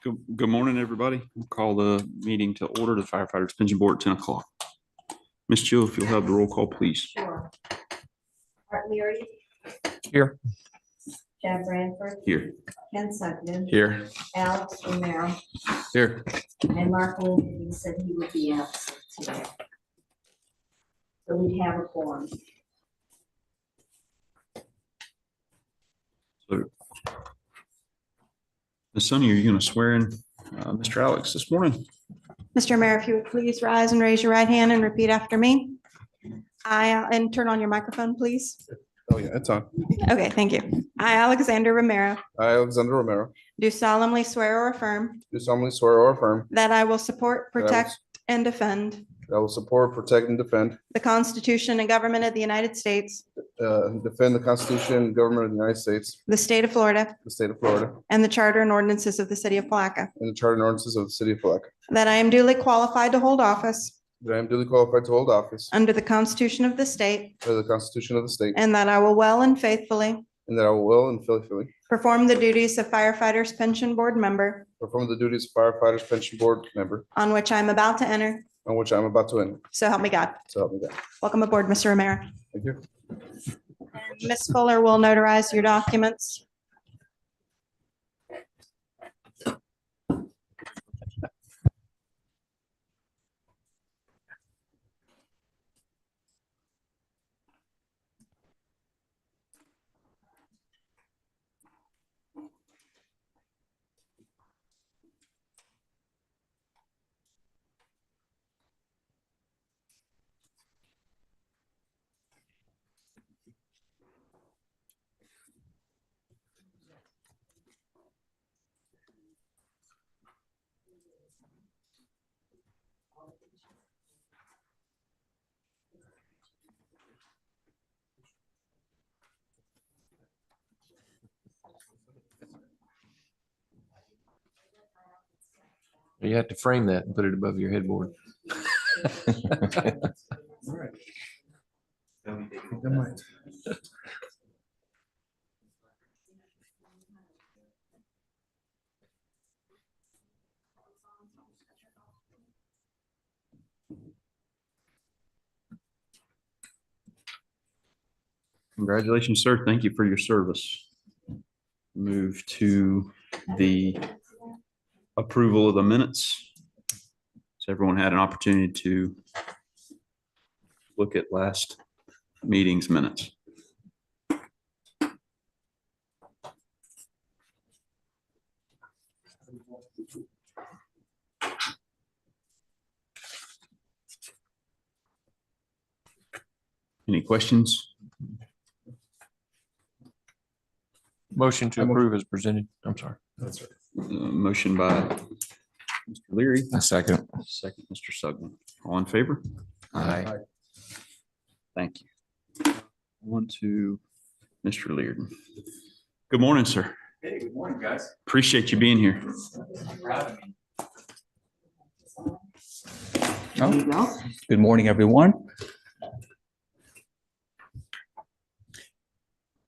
Good morning, everybody. We'll call the meeting to order, the Firefighters Pension Board at 10 o'clock. Ms. Jill, if you'll have the roll call, please. Sure. Art Leary. Here. Chad Branford. Here. Ken Sugden. Here. Alex Romero. Here. And Mark Lindsay said he would be absent today. So we have a quorum. So, Ms. Sonny, are you going to swear in Mr. Alex this morning? Mr. Mayor, if you would please rise and raise your right hand and repeat after me. And turn on your microphone, please. Oh, yeah, it's on. Okay, thank you. I, Alexander Romero, I, Alexander Romero, do solemnly swear or affirm do solemnly swear or affirm that I will support, That I will protect, and defend that I will support, protect, and defend the Constitution and government of the United States, the Constitution and government of the United States, the state of Florida, the state of Florida, and the charter and ordinances of the city of Palaca, and the charter and ordinances of the city of Palaca. that I am duly qualified to hold office That I am duly qualified to hold office under the Constitution of the state, under the Constitution of the state, and that I will well and faithfully and that I will well and faithfully perform the duties of Firefighters Pension Board member, perform the duties of Firefighters Pension Board member on which I am about to enter. on which I am about to enter. So help me God. So help me God. Welcome aboard, Mr. Romero. Thank you. And Ms. Fuller will notarize your documents. You have to frame that and put it above your headboard. Congratulations, sir. Thank you for your service. Move to the approval of the minutes. So everyone had an opportunity to look at last meeting's minutes. Any questions? Motion to approve is presented. I'm sorry. That's right. Motion by Mr. Leary. A second. Second, Mr. Sugden. All in favor? Aye. Thank you. On to Mr. Leardon. Good morning, sir. Hey, good morning, guys. Appreciate you being here. Good morning, everyone.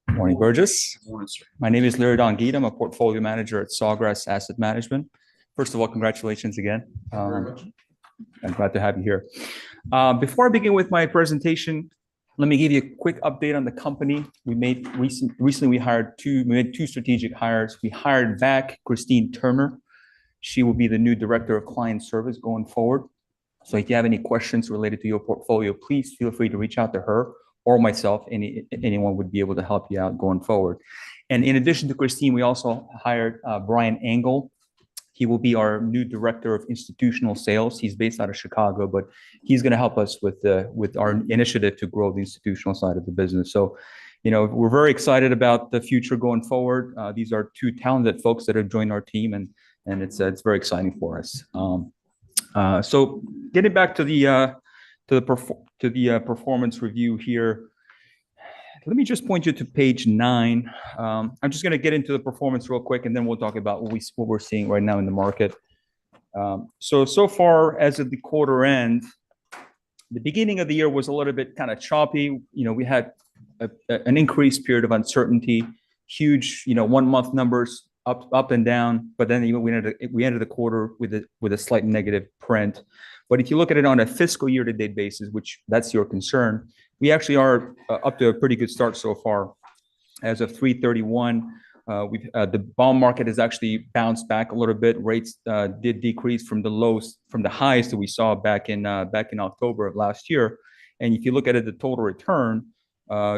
Morning, Burgess. Morning, sir. My name is Larry Dongeet. I'm a portfolio manager at Sawgrass Asset Management. First of all, congratulations again. I'm glad to have you here. Before I begin with my presentation, let me give you a quick update on the company. We made recently we made two strategic hires. We hired back Christine Turner. She will be the new director of client service going forward. So if you have any questions related to your portfolio, please feel free to reach out to her or myself. Anyone would be able to help you out going forward. And in addition to Christine, we also hired Brian Engel. He will be our new director of institutional sales. He's based out of Chicago, but he's going to help us with our initiative to grow the institutional side of the business. So, we're very excited about the future going forward. These are two talented folks that have joined our team, and it's very exciting for us. So, getting back to the performance review here. Let me just point you to page 9. I'm just going to get into the performance real quick, and then we'll talk about what we're seeing right now in the market. So far as of the quarter end, the beginning of the year was a little bit kind of choppy. We had an increased period of uncertainty, huge, 1 month numbers up and down, but then even we ended the quarter with a slight negative print. But if you look at it on a fiscal year to date basis, which that's your concern, we actually are up to a pretty good start so far. As of 3/31, the bond market has actually bounced back a little bit. Rates did decrease from the highs that we saw back in October of last year. And if you look at it, the total return,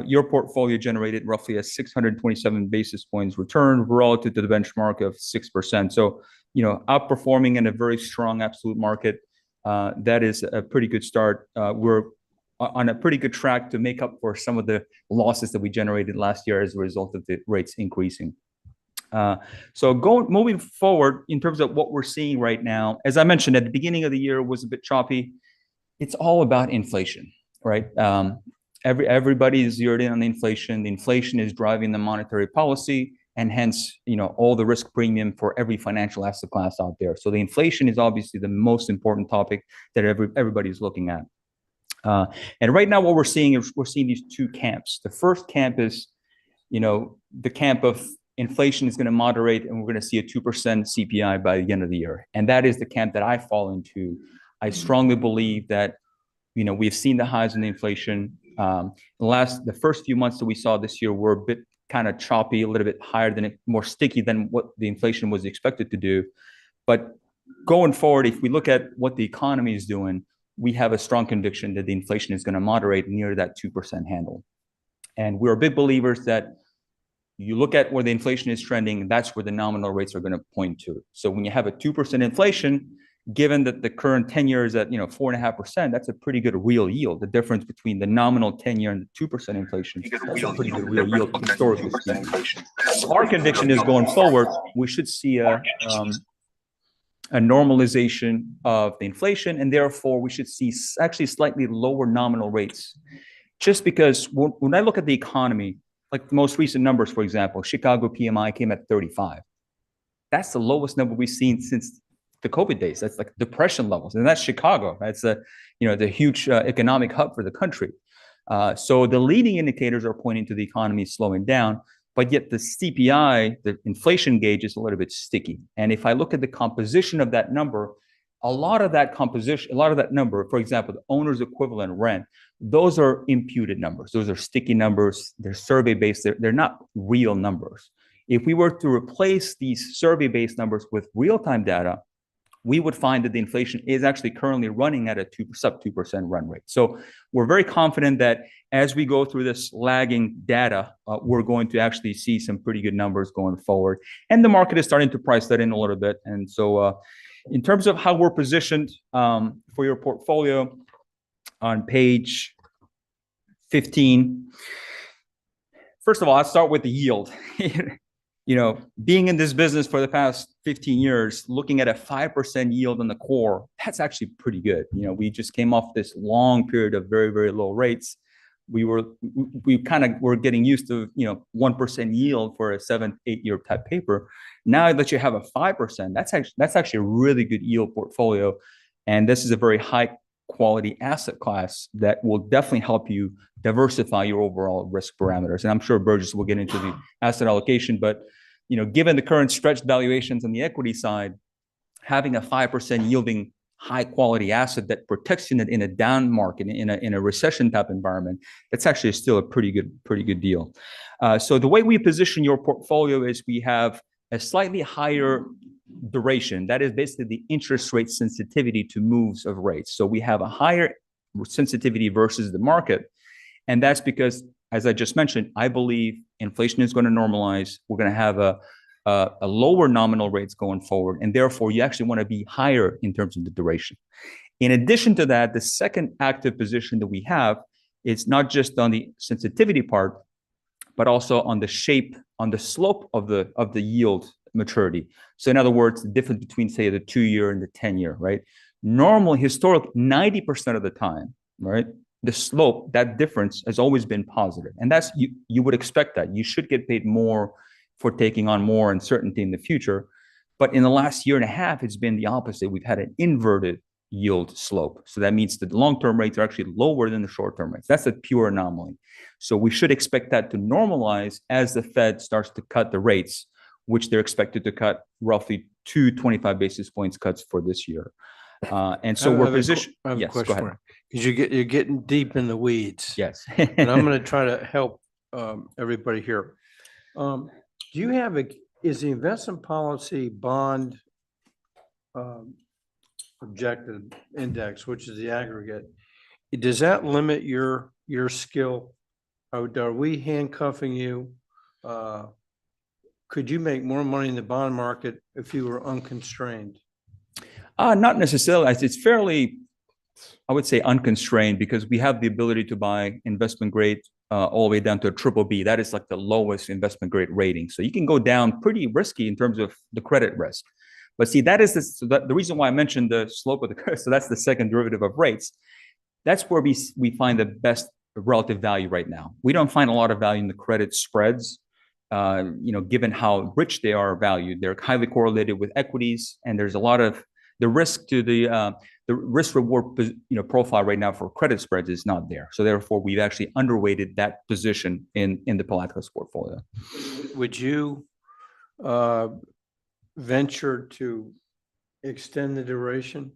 your portfolio generated roughly a 627 basis points return relative to the benchmark of 6%. So, outperforming in a very strong absolute market, that is a pretty good start. We're on a pretty good track to make up for some of the losses that we generated last year as a result of the rates increasing. Moving forward in terms of what we're seeing right now, as I mentioned at the beginning of the year was a bit choppy. It's all about inflation, right? Everybody is zeroed in on the inflation. The inflation is driving the monetary policy, and hence, all the risk premium for every financial asset class out there. So the inflation is obviously the most important topic that everybody is looking at. And right now, what we're seeing is these two camps. The first camp is, the camp of inflation is going to moderate, and we're going to see a 2% CPI by the end of the year. And that is the camp that I fall into. I strongly believe that, we've seen the highs in the inflation. The first few months that we saw this year were a bit kind of choppy, a little bit higher more sticky than what the inflation was expected to do. But going forward, if we look at what the economy is doing, we have a strong conviction that the inflation is going to moderate near that 2% handle. And we're big believers that you look at where the inflation is trending, that's where the nominal rates are going to point to. So when you have a 2% inflation, given that the current 10-year is at 4.5%, that's a pretty good real yield. The difference between the nominal 10-year and the 2% inflation, that's a pretty good real yield historically speaking. Our conviction is going forward, we should see a normalization of the inflation, and therefore we should see actually slightly lower nominal rates. Just because when I look at the economy, like the most recent numbers, for example, Chicago PMI came at 35. That's the lowest number we've seen since the COVID days. That's like depression levels, and that's Chicago. That's the huge economic hub for the country. So the leading indicators are pointing to the economy slowing down. But yet the CPI, the inflation gauge, is a little bit sticky. And if I look at the composition of that number, a lot of that number, for example, the owner's equivalent rent, those are imputed numbers. Those are sticky numbers. They're survey-based. They're not real numbers. If we were to replace these survey-based numbers with real-time data, we would find that the inflation is actually currently running at a sub 2% run rate. So we're very confident that as we go through this lagging data, we're going to actually see some pretty good numbers going forward. And the market is starting to price that in a little bit. And so in terms of how we're positioned for your portfolio on page 15, first of all, I'll start with the yield. Being in this business for the past 15 years, looking at a 5% yield on the core, that's actually pretty good. We just came off this long period of very, very low rates. We kind of were getting used to, 1% yield for a 7-8 year type paper. Now that you have a 5%, that's actually a really good yield portfolio. And this is a very high quality asset class that will definitely help you diversify your overall risk parameters. And I'm sure Burgess will get into the asset allocation, but given the current stretched valuations on the equity side, having a 5% yielding high quality asset that protects you in a down market, in a recession type environment, that's actually still a pretty good deal. So the way we position your portfolio is we have a slightly higher duration. That is basically the interest rate sensitivity to moves of rates. So we have a higher sensitivity versus the market. And that's because, as I just mentioned, I believe inflation is going to normalize. We're going to have a lower nominal rates going forward. And therefore, you actually want to be higher in terms of the duration. In addition to that, the second active position that we have is not just on the sensitivity part, but also on the shape, on the slope of the yield maturity. So in other words, the difference between, say, the 2-year and the 10-year, right? Normally, historically, 90% of the time, right, the slope, that difference has always been positive. And that's, you would expect that. You should get paid more for taking on more uncertainty in the future. But in the last year and a half, it's been the opposite. We've had an inverted yield slope. So that means that the long-term rates are actually lower than the short-term rates. That's a pure anomaly. So we should expect that to normalize as the Fed starts to cut the rates. which they're expected to cut roughly 225 basis points cuts for this year. And so we're positioned. I have a Yes, go question ahead. for you. Because you're getting deep in the weeds. Yes. And I'm going to try to help everybody here. Do you have is the investment policy bond objective index, which is the aggregate, does that limit your skill? Are we handcuffing you? Could you make more money in the bond market if you were unconstrained? Not necessarily. It's fairly, I would say, unconstrained because we have the ability to buy investment grade all the way down to a triple B. That is like the lowest investment grade rating. So you can go down pretty risky in terms of the credit risk. But see, that is the reason why I mentioned the slope of the curve. So that's the second derivative of rates. That's where we find the best relative value right now. We don't find a lot of value in the credit spreads. Given how rich they are valued, they're highly correlated with equities, and there's a lot of the risk to the risk reward profile right now for credit spreads is not there. So therefore, we've actually underweighted that position in the Palatkos portfolio. Would you venture to extend the duration?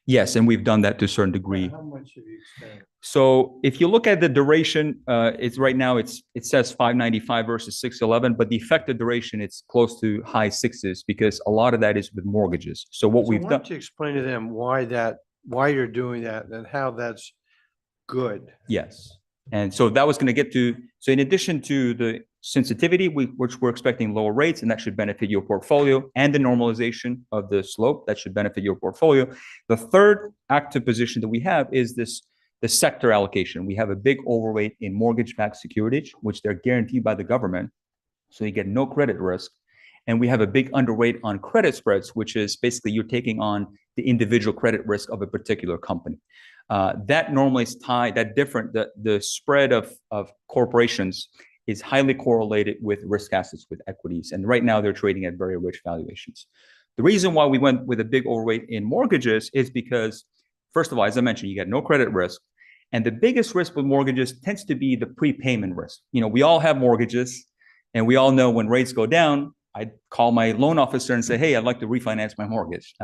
Yes, and we've done that to a certain degree. How much have you extended? So if you look at the duration, it's right now it says 595 versus 611, but the effective duration it's close to high sixes because a lot of that is with mortgages. So what we've why done, don't you explain to them why you're doing that and how that's good? yes, and so that was going to get to. So in addition to the sensitivity, which we're expecting lower rates, and that should benefit your portfolio, and the normalization of the slope that should benefit your portfolio. The third active position that we have is the sector allocation. We have a big overweight in mortgage-backed securities, which they're guaranteed by the government, so you get no credit risk. And we have a big underweight on credit spreads, which is basically you're taking on the individual credit risk of a particular company. That normally is tied, the spread of corporations is highly correlated with risk assets, with equities. And right now they're trading at very rich valuations. The reason why we went with a big overweight in mortgages is because, first of all, as I mentioned, you get no credit risk. And the biggest risk with mortgages tends to be the prepayment risk. We all have mortgages and we all know when rates go down, I call my loan officer and say, hey, I'd like to refinance my mortgage.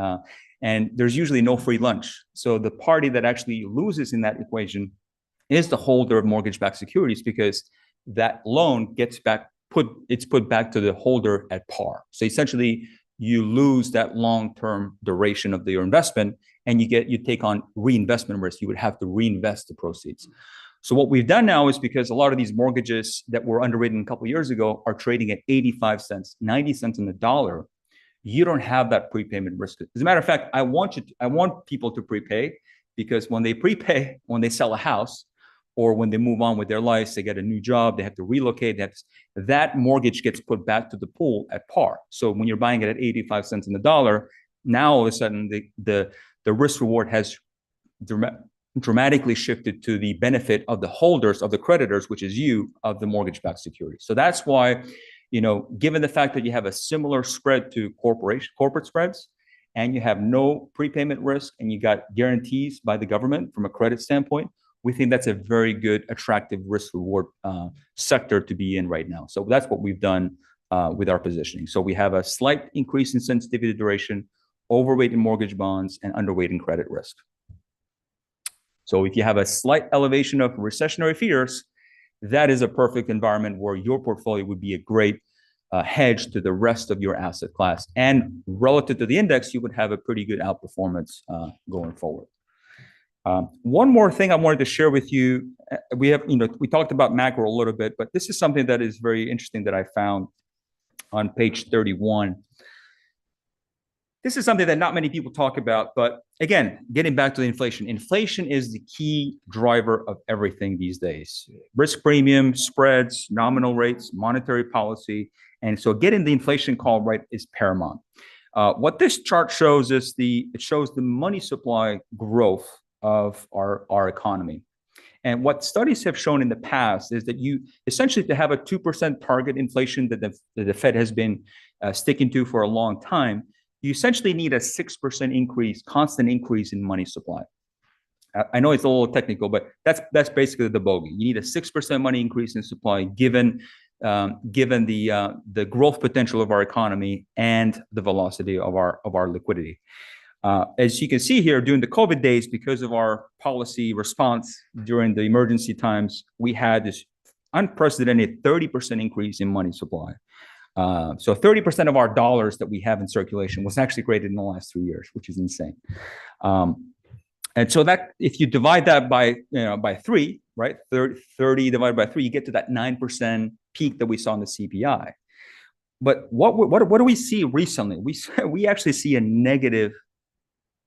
And there's usually no free lunch. So the party that actually loses in that equation is the holder of mortgage-backed securities because that loan gets put back to the holder at par. So essentially, you lose that long-term duration of your investment, and you take on reinvestment risk. You would have to reinvest the proceeds. So what we've done now is because a lot of these mortgages that were underwritten a couple of years ago are trading at 85 cents, 90 cents on the dollar. You don't have that prepayment risk. As a matter of fact, I want people to prepay because when they prepay, when they sell a house, or when they move on with their lives, they get a new job, they have to relocate, that mortgage gets put back to the pool at par. So when you're buying it at 85 cents on the dollar, now all of a sudden the risk reward has dramatically shifted to the benefit of the holders, of the creditors, which is you, of the mortgage-backed security. So that's why, given the fact that you have a similar spread to corporate spreads, and you have no prepayment risk, and you got guarantees by the government from a credit standpoint, we think that's a very good, attractive risk reward sector to be in right now. So that's what we've done with our positioning. So we have a slight increase in sensitivity duration, overweight in mortgage bonds, and underweight in credit risk. So if you have a slight elevation of recessionary fears, that is a perfect environment where your portfolio would be a great hedge to the rest of your asset class. And relative to the index, you would have a pretty good outperformance going forward. One more thing I wanted to share with you. We talked about macro a little bit, but this is something that is very interesting that I found on page 31. This is something that not many people talk about, but again, getting back to the inflation. Inflation is the key driver of everything these days. Risk premium, spreads, nominal rates, monetary policy. And so getting the inflation call right is paramount. What this chart shows is it shows the money supply growth of our economy. And what studies have shown in the past is that you essentially to have a 2% target inflation that the Fed has been sticking to for a long time, you essentially need a 6% increase, constant increase in money supply. I know it's a little technical, but that's basically the bogey. You need a 6% money increase in supply given given the growth potential of our economy and the velocity of our liquidity. As you can see here, during the COVID days, because of our policy response during the emergency times, we had this unprecedented 30% increase in money supply. So 30% of our dollars that we have in circulation was actually created in the last 3 years, which is insane. And so that if you divide that by 3, right, 30 divided by 3, you get to that 9% peak that we saw in the CPI. But what do we see recently? We actually see a negative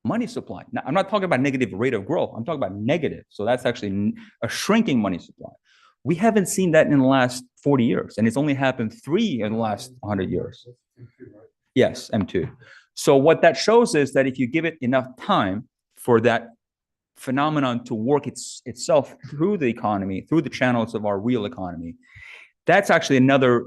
money supply. Now, I'm not talking about negative rate of growth. I'm talking about negative. So that's actually a shrinking money supply. We haven't seen that in the last 40 years, and it's only happened 3 in the last 100 years. Yes, M2. So what that shows is that if you give it enough time for that phenomenon to work itself through the economy, through the channels of our real economy, that's actually another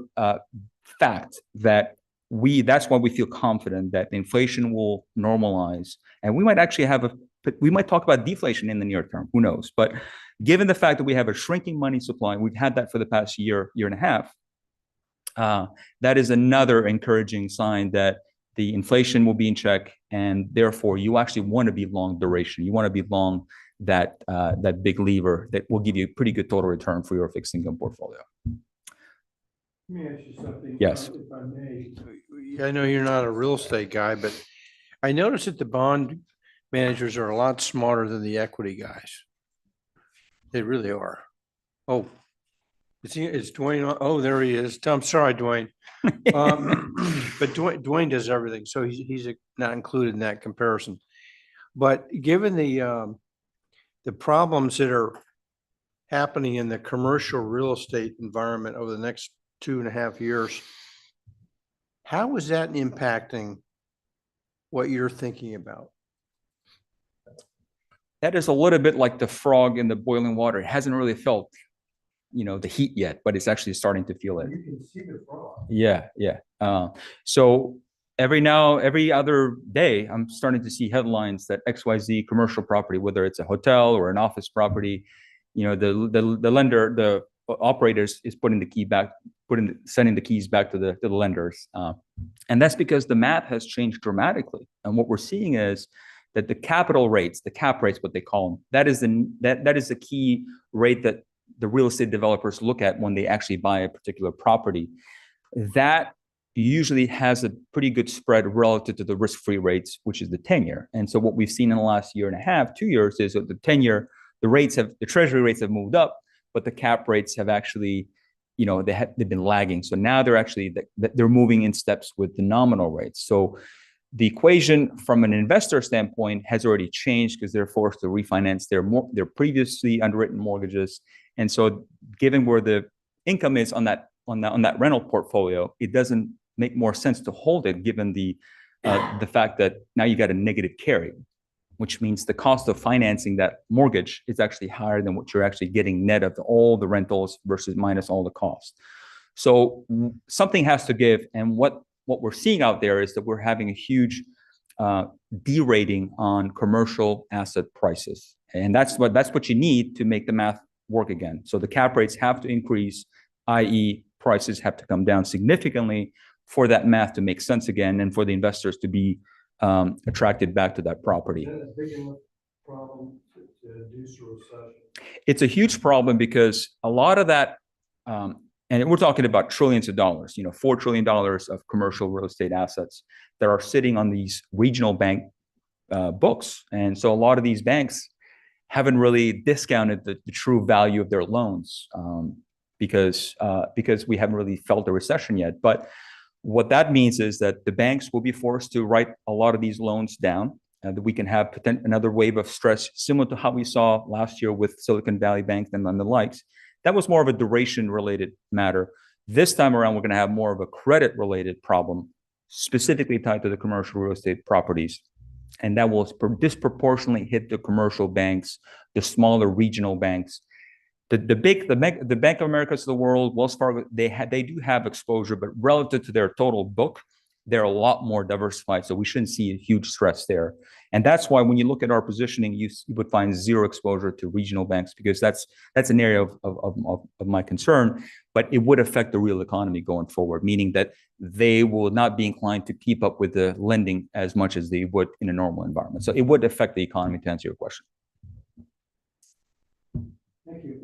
fact that that's why we feel confident that inflation will normalize, and we might actually we might talk about deflation in the near term, who knows? But given the fact that we have a shrinking money supply, we've had that for the past year and a half, that is another encouraging sign that the inflation will be in check, and therefore you actually want to be long duration. You want to be long that big lever that will give you a pretty good total return for your fixed income portfolio. Let me ask you something. Yes. If I may. I know you're not a real estate guy, but I noticed that the bond managers are a lot smarter than the equity guys. They really are. Oh, it's Dwayne. Oh, there he is. I'm sorry, Dwayne. But Dwayne does everything, so he's not included in that comparison. But given the problems that are happening in the commercial real estate environment over the next 2.5 years, how is that impacting what you're thinking about? That is a little bit like the frog in the boiling water. It hasn't really felt, the heat yet, but it's actually starting to feel it. You can see the frog. Yeah. So every other day, I'm starting to see headlines that XYZ commercial property, whether it's a hotel or an office property, the lender, the operators is putting the key back, sending the keys back to the lenders, and that's because the math has changed dramatically. And what we're seeing is that the capital rates, the cap rates, what they call them, that is the key rate that the real estate developers look at when they actually buy a particular property. That usually has a pretty good spread relative to the risk-free rates, which is the 10-year. And so what we've seen in the last 1.5 2 years is that the 10-year, the treasury rates have moved up, but the cap rates have actually, they've been lagging. So now they're moving in steps with the nominal rates. So the equation from an investor standpoint has already changed because they're forced to refinance their previously underwritten mortgages. And so given where the income is on that rental portfolio, it doesn't make more sense to hold it given the fact that now you got a negative carry, which means the cost of financing that mortgage is actually higher than what you're actually getting net of all the rentals versus minus all the costs. So something has to give. And what we're seeing out there is that we're having a huge derating on commercial asset prices. And that's what you need to make the math work again. So the cap rates have to increase, i.e. prices have to come down significantly for that math to make sense again and for the investors to be attracted back to that property. Is that a big enough problem to induce a recession? It's a huge problem because a lot of that, and we're talking about trillions of dollars, $4 trillion of commercial real estate assets that are sitting on these regional bank books. And so a lot of these banks haven't really discounted the true value of their loans because we haven't really felt a recession yet. But what that means is that the banks will be forced to write a lot of these loans down, that we can have another wave of stress similar to how we saw last year with Silicon Valley Bank and the likes. That was more of a duration-related matter. This time around, we're going to have more of a credit-related problem, specifically tied to the commercial real estate properties. And that will disproportionately hit the commercial banks, the smaller regional banks. The Bank of Americas of the world, Wells Fargo, they do have exposure, but relative to their total book, they're a lot more diversified. So we shouldn't see a huge stress there. And that's why when you look at our positioning, you would find zero exposure to regional banks, because that's an area of my concern. But it would affect the real economy going forward, meaning that they will not be inclined to keep up with the lending as much as they would in a normal environment. So it would affect the economy, to answer your question. Thank you.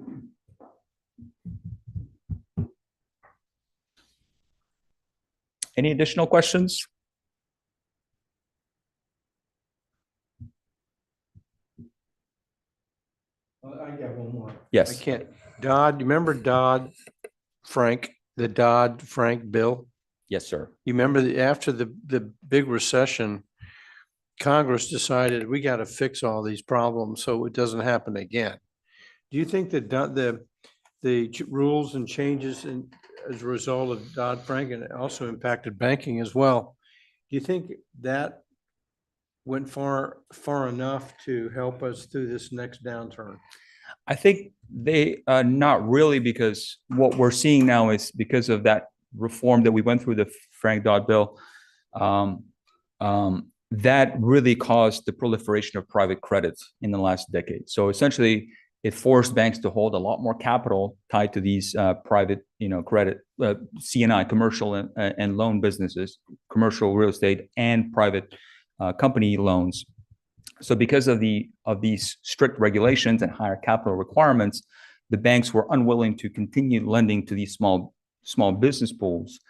Any additional questions? I got one more. Yes. I can't, Dodd, you remember the Dodd-Frank bill? Yes, sir. You remember after the big recession, Congress decided we got to fix all these problems so it doesn't happen again. Do you think that the rules and changes as a result of Dodd-Frank, and it also impacted banking as well, do you think that went far enough to help us through this next downturn? I think they not really, because what we're seeing now is because of that reform that we went through, the Frank Dodd bill, that really caused the proliferation of private credit in the last decade. So essentially, it forced banks to hold a lot more capital tied to these private, credit, C&I, commercial and loan businesses, commercial real estate, and private company loans. So because of these strict regulations and higher capital requirements, the banks were unwilling to continue lending to these small business pools.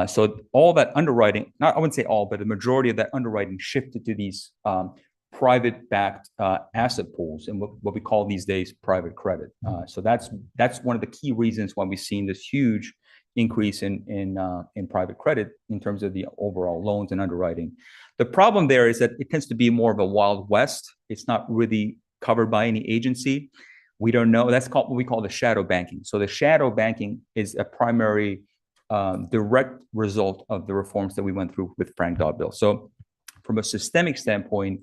So all that underwriting, I wouldn't say all, but the majority of that underwriting shifted to these private-backed asset pools, and what we call these days private credit. So that's one of the key reasons why we've seen this huge increase in private credit in terms of the overall loans and underwriting. The problem there is that it tends to be more of a Wild West. It's not really covered by any agency. We don't know. That's called what we call the shadow banking. So the shadow banking is a primary direct result of the reforms that we went through with Frank Dodd bill. So from a systemic standpoint,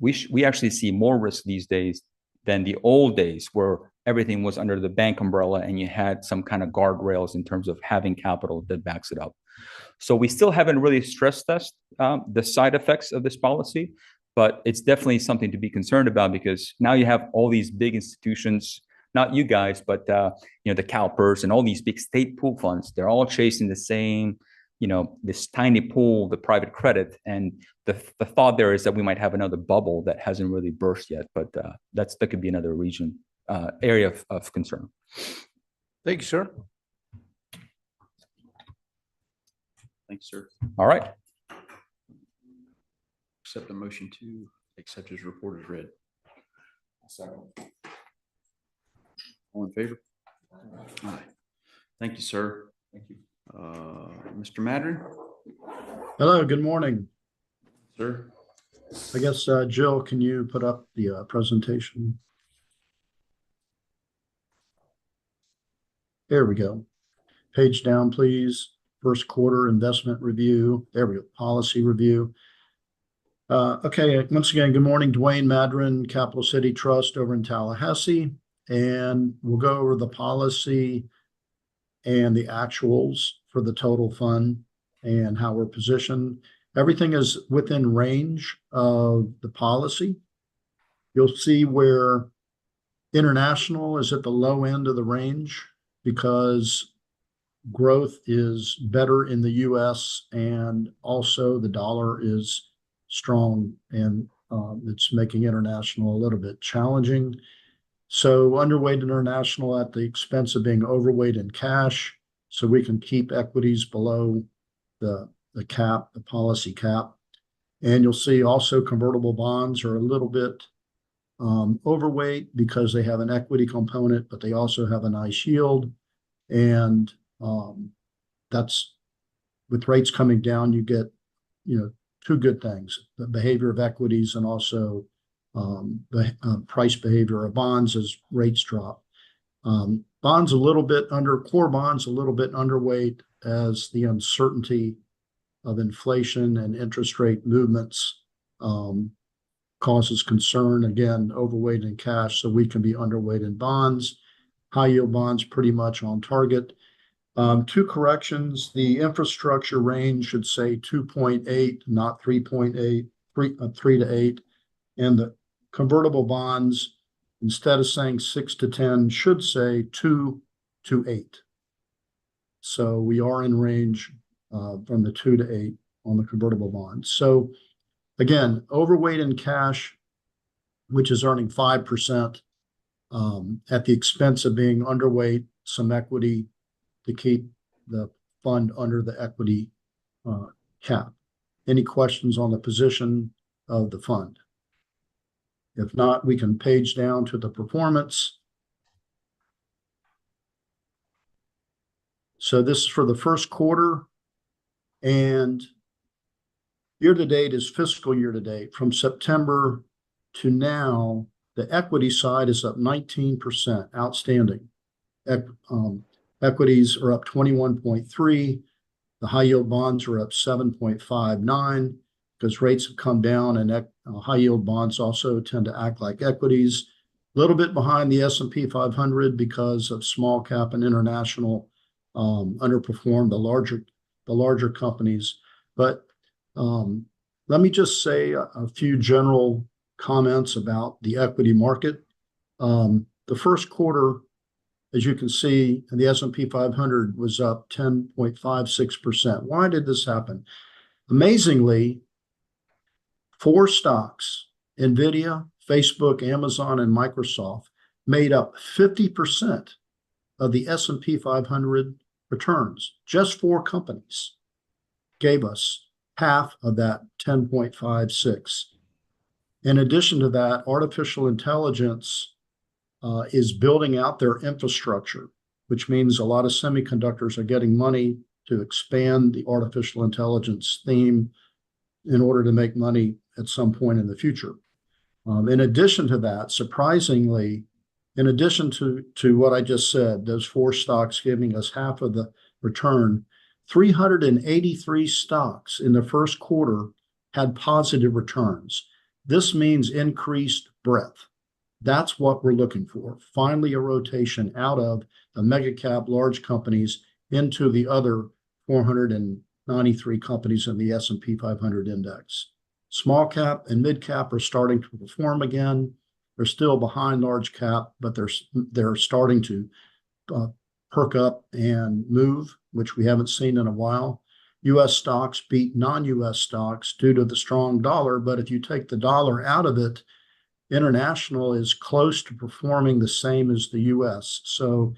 we actually see more risk these days than the old days, where everything was under the bank umbrella and you had some kind of guardrails in terms of having capital that backs it up. So we still haven't really stress tested the side effects of this policy, but it's definitely something to be concerned about, because now you have all these big institutions, not you guys, but the CalPERS and all these big state pool funds. They're all chasing the same, this tiny pool, the private credit. And the thought there is that we might have another bubble that hasn't really burst yet, but that could be another area of concern. Thank you, sir. Thanks, sir. All right. Accept the motion to accept his report as read. All in favor? Aye. Thank you, sir. Thank you. Mr. Madron? Hello, good morning. Sir? I guess, Jill, can you put up the presentation? There we go. Page down, please. First quarter investment review. There we go. Policy review. Okay, once again, good morning. Dwayne Madron, Capital City Trust over in Tallahassee. And we'll go over the policy and the actuals for the total fund and how we're positioned. Everything is within range of the policy. You'll see where international is at the low end of the range because growth is better in the US, and also the dollar is strong, and it's making international a little bit challenging. So underweight international at the expense of being overweight in cash, so we can keep equities below the cap, the policy cap. And you'll see also convertible bonds are a little bit overweight because they have an equity component, but they also have a nice yield. And that's, with rates coming down, you get, two good things: the behavior of equities and also the price behavior of bonds as rates drop. Bonds a little bit core bonds a little bit underweight, as the uncertainty of inflation and interest rate movements causes concern. Again, overweight in cash, so we can be underweight in bonds. High yield bonds pretty much on target. Two corrections, the infrastructure range should say 2.8, not 3.8, 3 to 8. And the convertible bonds, instead of saying 6 to 10, should say 2 to 8. So we are in range from the 2 to 8 on the convertible bonds. So again, overweight in cash, which is earning 5% at the expense of being underweight some equity to keep the fund under the equity cap. Any questions on the position of the fund? If not, we can page down to the performance. So this is for the first quarter, and year to date is fiscal year to date. From September to now, the equity side is up 19%, outstanding. Equities are up 21.3. The high yield bonds are up 7.59 because rates have come down, and high yield bonds also tend to act like equities. A little bit behind the S&P 500 because of small cap and international underperformed the larger companies. But let me just say a few general comments about the equity market. The first quarter, as you can see, the S&P 500 was up 10.56%. Why did this happen? Amazingly, 4 stocks, NVIDIA, Facebook, Amazon, and Microsoft, made up 50% of the S&P 500 returns. Just 4 companies gave us half of that 10.56. In addition to that, artificial intelligence is building out their infrastructure, which means a lot of semiconductors are getting money to expand the artificial intelligence theme in order to make money at some point in the future. In addition to that, surprisingly, in addition to what I just said, those 4 stocks giving us half of the return, 383 stocks in the first quarter had positive returns. This means increased breadth. That's what we're looking for. Finally, a rotation out of the mega cap large companies into the other 493 companies in the S&P 500 index. Small cap and mid cap are starting to perform again. They're still behind large cap, but they're starting to perk up and move, which we haven't seen in a while. U.S. stocks beat non-U.S. stocks due to the strong dollar, but if you take the dollar out of it, international is close to performing the same as the U.S. So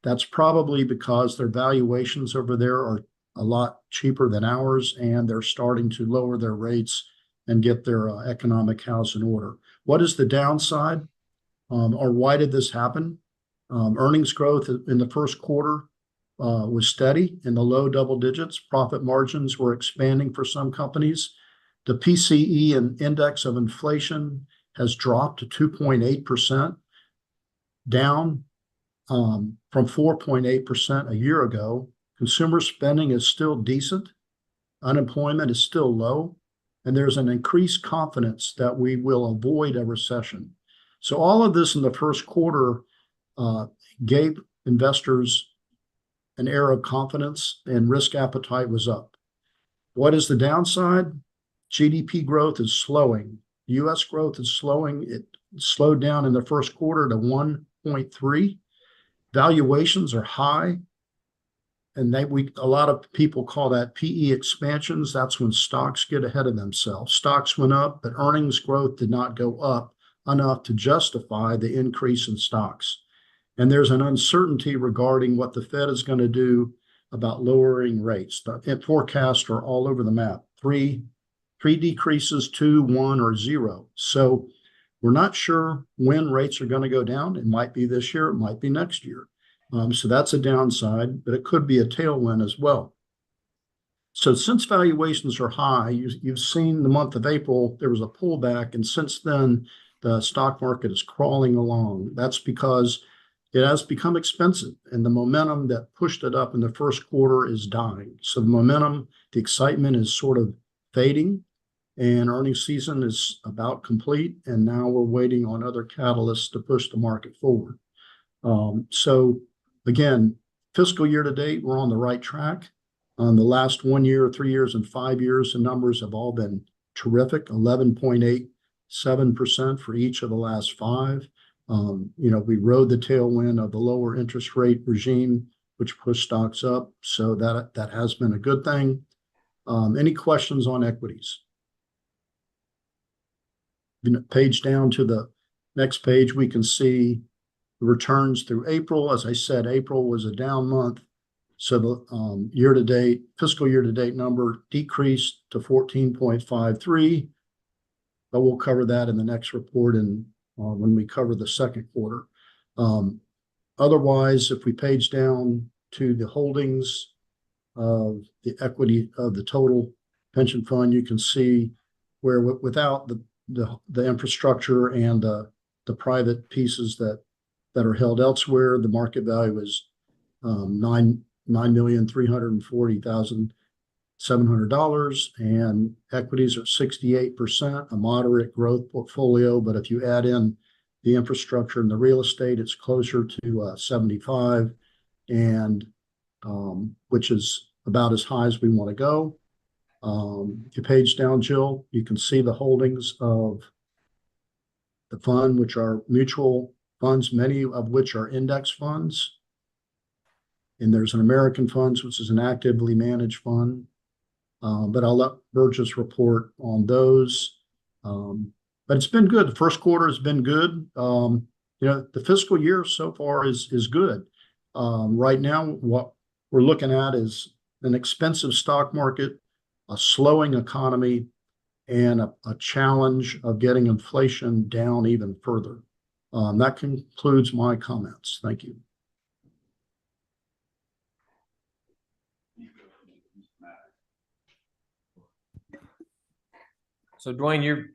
that's probably because their valuations over there are a lot cheaper than ours, and they're starting to lower their rates and get their economic house in order. What is the downside, or why did this happen? Earnings growth in the first quarter was steady in the low double digits. Profit margins were expanding for some companies. The PCE and index of inflation has dropped to 2.8%, down from 4.8% a year ago. Consumer spending is still decent. Unemployment is still low, and there's an increased confidence that we will avoid a recession. So all of this in the first quarter gave investors an air of confidence, and risk appetite was up. What is the downside? GDP growth is slowing. U.S. growth is slowing. It slowed down in the first quarter to 1.3. Valuations are high, and a lot of people call that PE expansions. That's when stocks get ahead of themselves. Stocks went up, but earnings growth did not go up enough to justify the increase in stocks. And there's an uncertainty regarding what the Fed is going to do about lowering rates. The forecasts are all over the map. Three decreases, 2, 1, or 0. So we're not sure when rates are going to go down. It might be this year. It might be next year. So that's a downside, but it could be a tailwind as well. So since valuations are high, you've seen the month of April, there was a pullback, and since then, the stock market is crawling along. That's because it has become expensive, and the momentum that pushed it up in the first quarter is dying. So the momentum, the excitement is sort of fading, and earnings season is about complete, and now we're waiting on other catalysts to push the market forward. So again, Fiscal year to date, we're on the right track. On the last 1 year, 3 years, and 5 years, the numbers have all been terrific, 11.87% for each of the last 5. We rode the tailwind of the lower interest rate regime, which pushed stocks up. So that has been a good thing. Any questions on equities? Page down to the next page, we can see the returns through April. As I said, April was a down month. So the year-to-date, fiscal year-to-date number decreased to 14.53. But we'll cover that in the next report and when we cover the second quarter. Otherwise, if we page down to the holdings of the equity of the total pension fund, you can see where without the infrastructure and the private pieces that are held elsewhere, the market value is $9,340,700, and equities are 68%, a moderate growth portfolio. But if you add in the infrastructure and the real estate, it's closer to 75, and which is about as high as we want to go. If you page down, Jill, you can see the holdings of the fund, which are mutual funds, many of which are index funds. And there's an American Funds, which is an actively managed fund. But I'll let Burgess report on those. But it's been good. The first quarter has been good. The fiscal year so far is good. Right now, what we're looking at is an expensive stock market, a slowing economy, and a challenge of getting inflation down even further. That concludes my comments. Thank you. So Dwayne,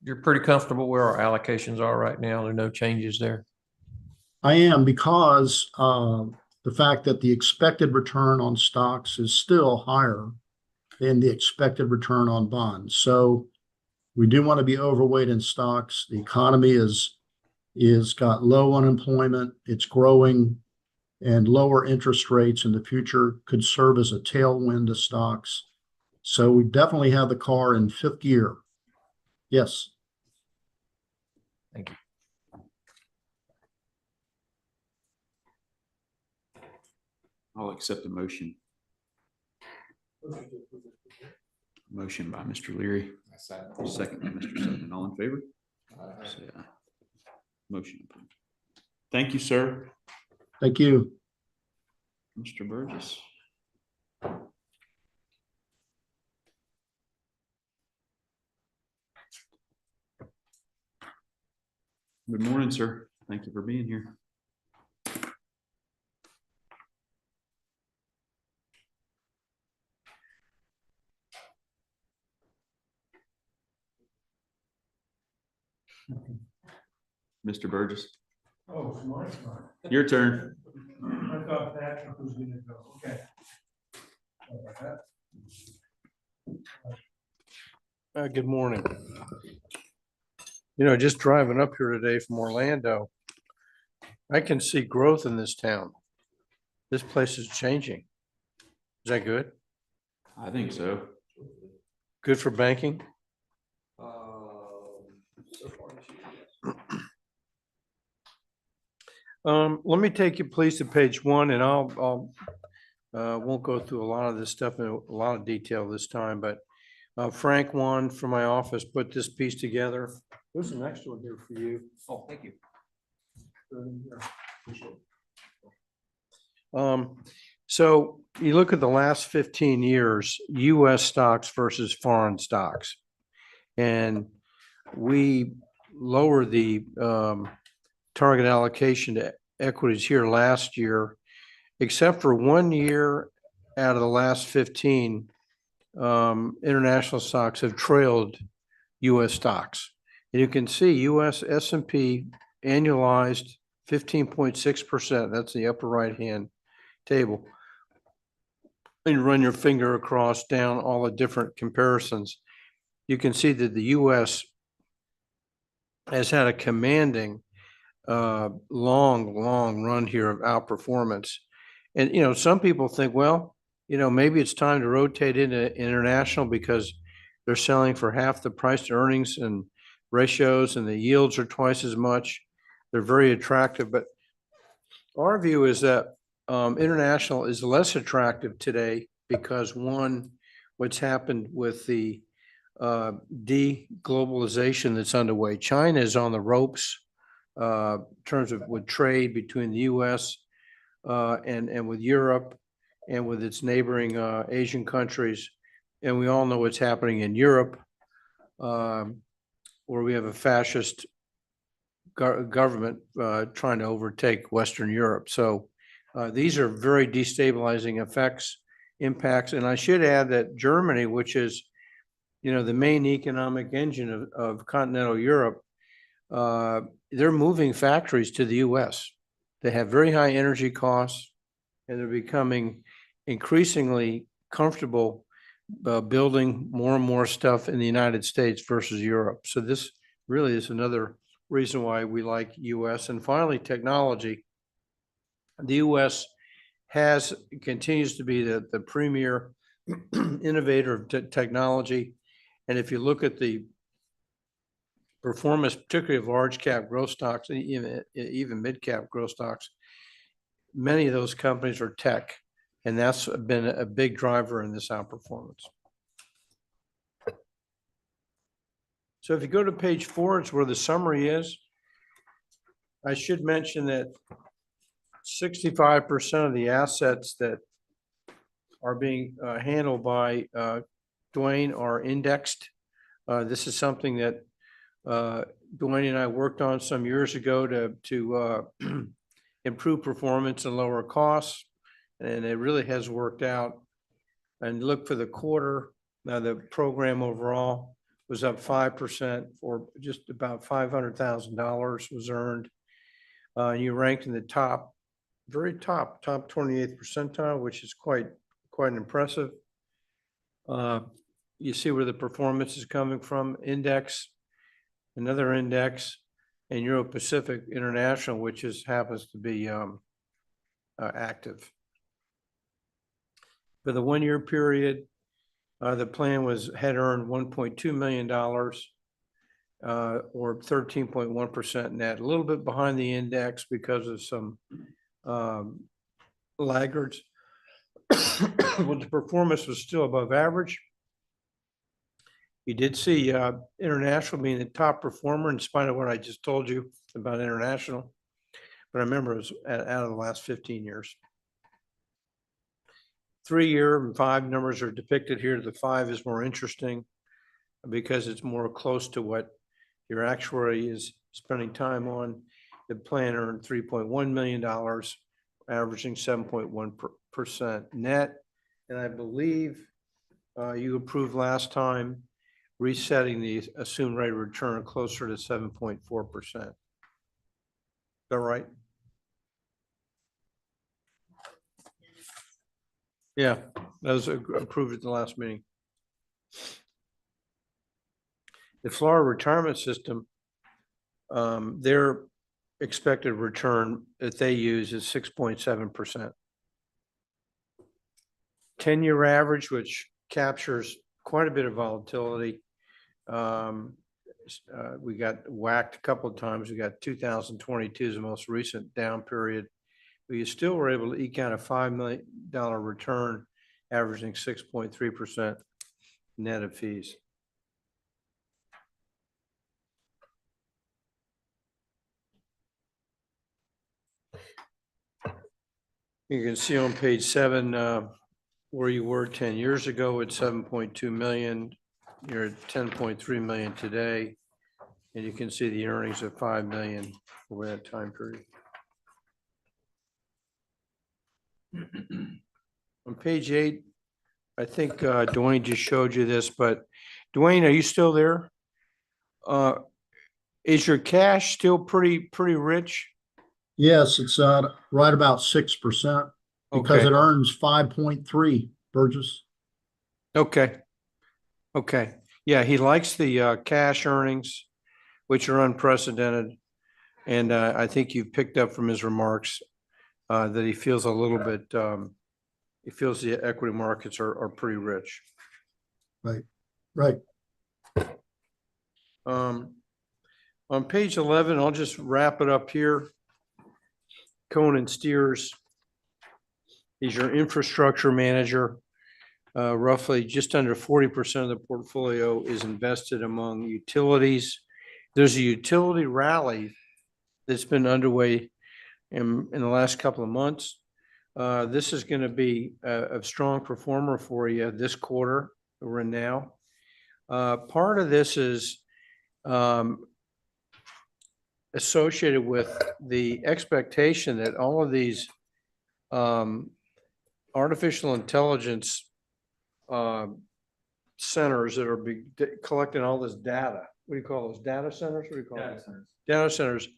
you're pretty comfortable where our allocations are right now. There are no changes there. I am, because the fact that the expected return on stocks is still higher than the expected return on bonds. So we do want to be overweight in stocks. The economy is got low unemployment, it's growing, and lower interest rates in the future could serve as a tailwind to stocks. So we definitely have the car in fifth gear. Yes. Thank you. I'll accept the motion. Motion by Mr. Leary. Second by Mr. Sutton. All in favor? Say aye. Motion approved. Thank you, sir. Thank you. Mr. Burgess. Good morning, sir. Thank you for being here. Mr. Burgess, Oh, it's my turn. your turn. I thought Patrick was gonna go, okay. Sorry about that. Good morning. Just driving up here today from Orlando, I can see growth in this town. This place is changing. Is that good? I think so. Good for banking? Let me take you please to page 1, and I'll won't go through a lot of this stuff in a lot of detail this time, but Frank Wan from my office put this piece together. There's an extra one here for you. Oh, thank you. So you look at the last 15 years, US stocks versus foreign stocks. And we lowered the target allocation to equities here last year, except for 1 year out of the last 15, international stocks have trailed US stocks. And you can see US S&P annualized 15.6%. That's the upper right-hand table. And you run your finger across down all the different comparisons. You can see that the US has had a commanding long run here of outperformance. And, you know, some people think, well, you know, maybe it's time to rotate into international because they're selling for half the price to earnings and ratios, and the yields are twice as much. They're very attractive, but our view is that international is less attractive today because one, what's happened with the de-globalization that's underway. China is on the ropes in terms of with trade between the US and with Europe and with its neighboring Asian countries. And we all know what's happening in Europe, where we have a fascist government trying to overtake Western Europe. So these are very destabilizing impacts. And I should add that Germany, which is, you know, the main economic engine of continental Europe, they're moving factories to the US. They have very high energy costs, and they're becoming increasingly comfortable building more and more stuff in the United States versus Europe. So this really is another reason why we like US. And finally, technology. The US continues to be the premier innovator of technology. And if you look at the performance, particularly of large cap growth stocks, even mid cap growth stocks, many of those companies are tech, and that's been a big driver in this outperformance. So if you go to page 4, it's where the summary is. I should mention that 65% of the assets that are being handled by Dwayne are indexed. This is something that Dwayne and I worked on some years ago to improve performance and lower costs, and it really has worked out. And look for the quarter, now the program overall was up 5%, or just about $500,000 was earned. You ranked in the top, very top 28th percentile, which is quite impressive. You see where the performance is coming from: index, another index, and Euro Pacific International, which happens to be active. For the 1-year period, the plan had earned $1.2 million, or 13.1% net, a little bit behind the index because of some laggards. But the performance was still above average. You did see international being the top performer in spite of what I just told you about international. But I remember it was out of the last 15 years. 3-year and 5 numbers are depicted here. The 5 is more interesting because it's more close to what your actuary is spending time on. The plan earned $3.1 million, averaging 7.1% net. And I believe you approved last time resetting the assumed rate of return closer to 7.4%. Is that right? Yeah, that was approved at the last meeting. The Florida retirement system, their expected return that they use is 6.7%. 10-year average, which captures quite a bit of volatility. We got whacked a couple of times. We got 2022 is the most recent down period. But you still were able to eke out a $5 million return, averaging 6.3% net of fees. You can see on page 7 where you were 10 years ago at 7.2 million. You're at 10.3 million today. And you can see the earnings of 5 million over that time period. On page 8, I think Dwayne just showed you this, but Dwayne, are you still there? Is your cash still pretty rich? Yes, it's right about 6% because Okay. it earns 5.3, Burgess. Okay. Yeah, he likes the cash earnings, which are unprecedented. And I think you've picked up from his remarks that he feels a little bit, he feels the equity markets are pretty rich. Right. On page 11, I'll just wrap it up here. Cohen and Steers. He's your infrastructure manager. Roughly just under 40% of the portfolio is invested among utilities. There's a utility rally that's been underway in the last couple of months. This is going to be a strong performer for you this quarter that we're in now. Part of this is associated with the expectation that all of these artificial intelligence centers that are collecting all this data. What do you call those? Data centers? What do you call them? Data centers.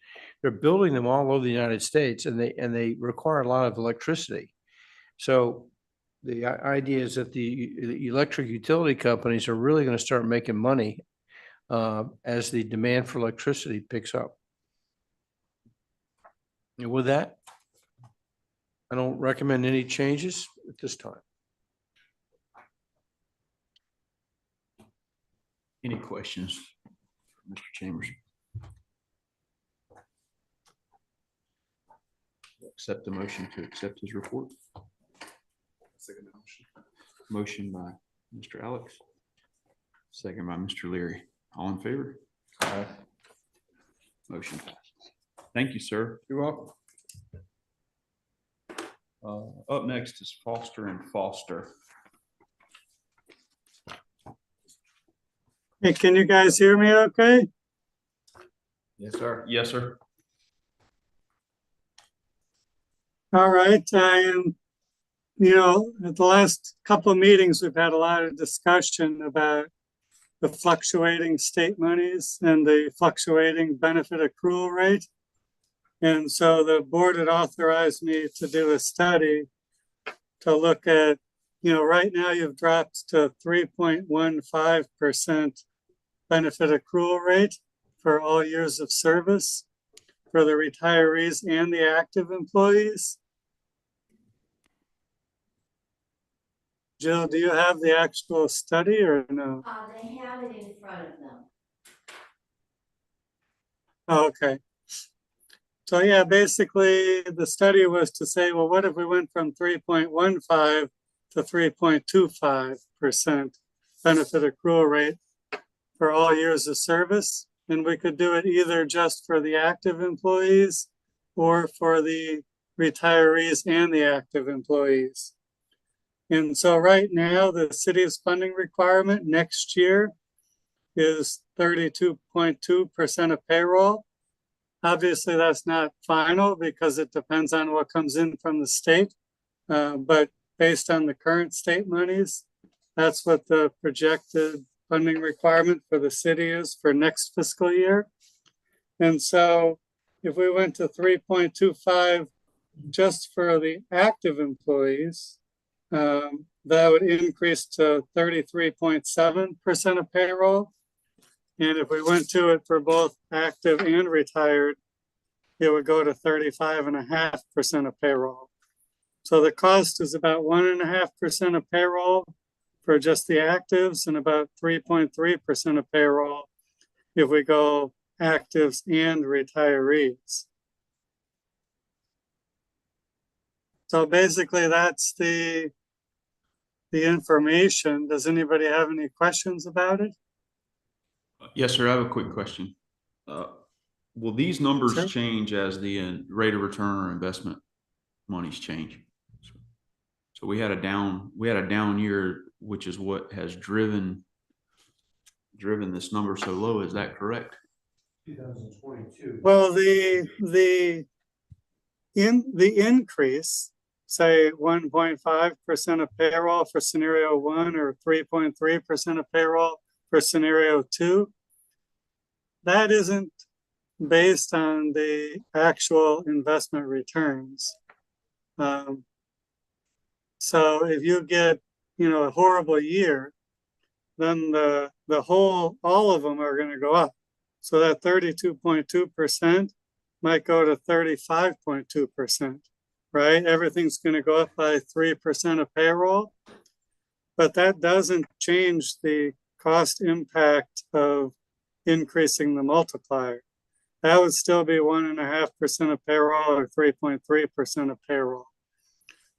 They're building them all over the United States, and they require a lot of electricity. So the idea is that the electric utility companies are really going to start making money as the demand for electricity picks up. And with that, I don't recommend any changes at this time. Any questions, Mr. Chambers? Accept the motion to accept his report. Motion by Mr. Alex. Second by Mr. Leary. All in favor? Aye. Motion passed. Thank you, sir. You're welcome. Up next is Foster and Foster. Hey, can you guys hear me okay? Yes, sir. Yes, sir. All right, at the last couple of meetings, we've had a lot of discussion about the fluctuating state monies and the fluctuating benefit accrual rate. And so the board had authorized me to do a study to look at, right now you've dropped to 3.15% benefit accrual rate for all years of service for the retirees and the active employees. Jill, do you have the actual study or no? They have it in front of them. Oh, okay. So yeah, basically the study was to say, well, what if we went from 3.15 to 3.25% benefit accrual rate for all years of service? And we could do it either just for the active employees or for the retirees and the active employees. And so right now, the city's funding requirement next year is 32.2% of payroll. Obviously, that's not final because it depends on what comes in from the state. But based on the current state monies, that's what the projected funding requirement for the city is for next fiscal year. And so if we went to 3.25 just for the active employees, that would increase to 33.7% of payroll. And if we went to it for both active and retired, it would go to 35.5% of payroll. So the cost is about 1.5% of payroll for just the actives and about 3.3% of payroll if we go actives and retirees. So basically that's the information. Does anybody have any questions about it? Yes, sir. I have a quick question. Will these numbers Sure. change as the rate of return or investment monies change? So we had a down year, which is what has driven this number so low. Is that correct? 2022. Well, the increase, say 1.5% of payroll for scenario 1 or 3.3% of payroll for scenario 2, that isn't based on the actual investment returns. So if you get, a horrible year, then all of them are going to go up. So that 32.2% might go to 35.2%. right? Everything's going to go up by 3% of payroll. But that doesn't change the cost impact of increasing the multiplier. That would still be 1.5% of payroll or 3.3% of payroll.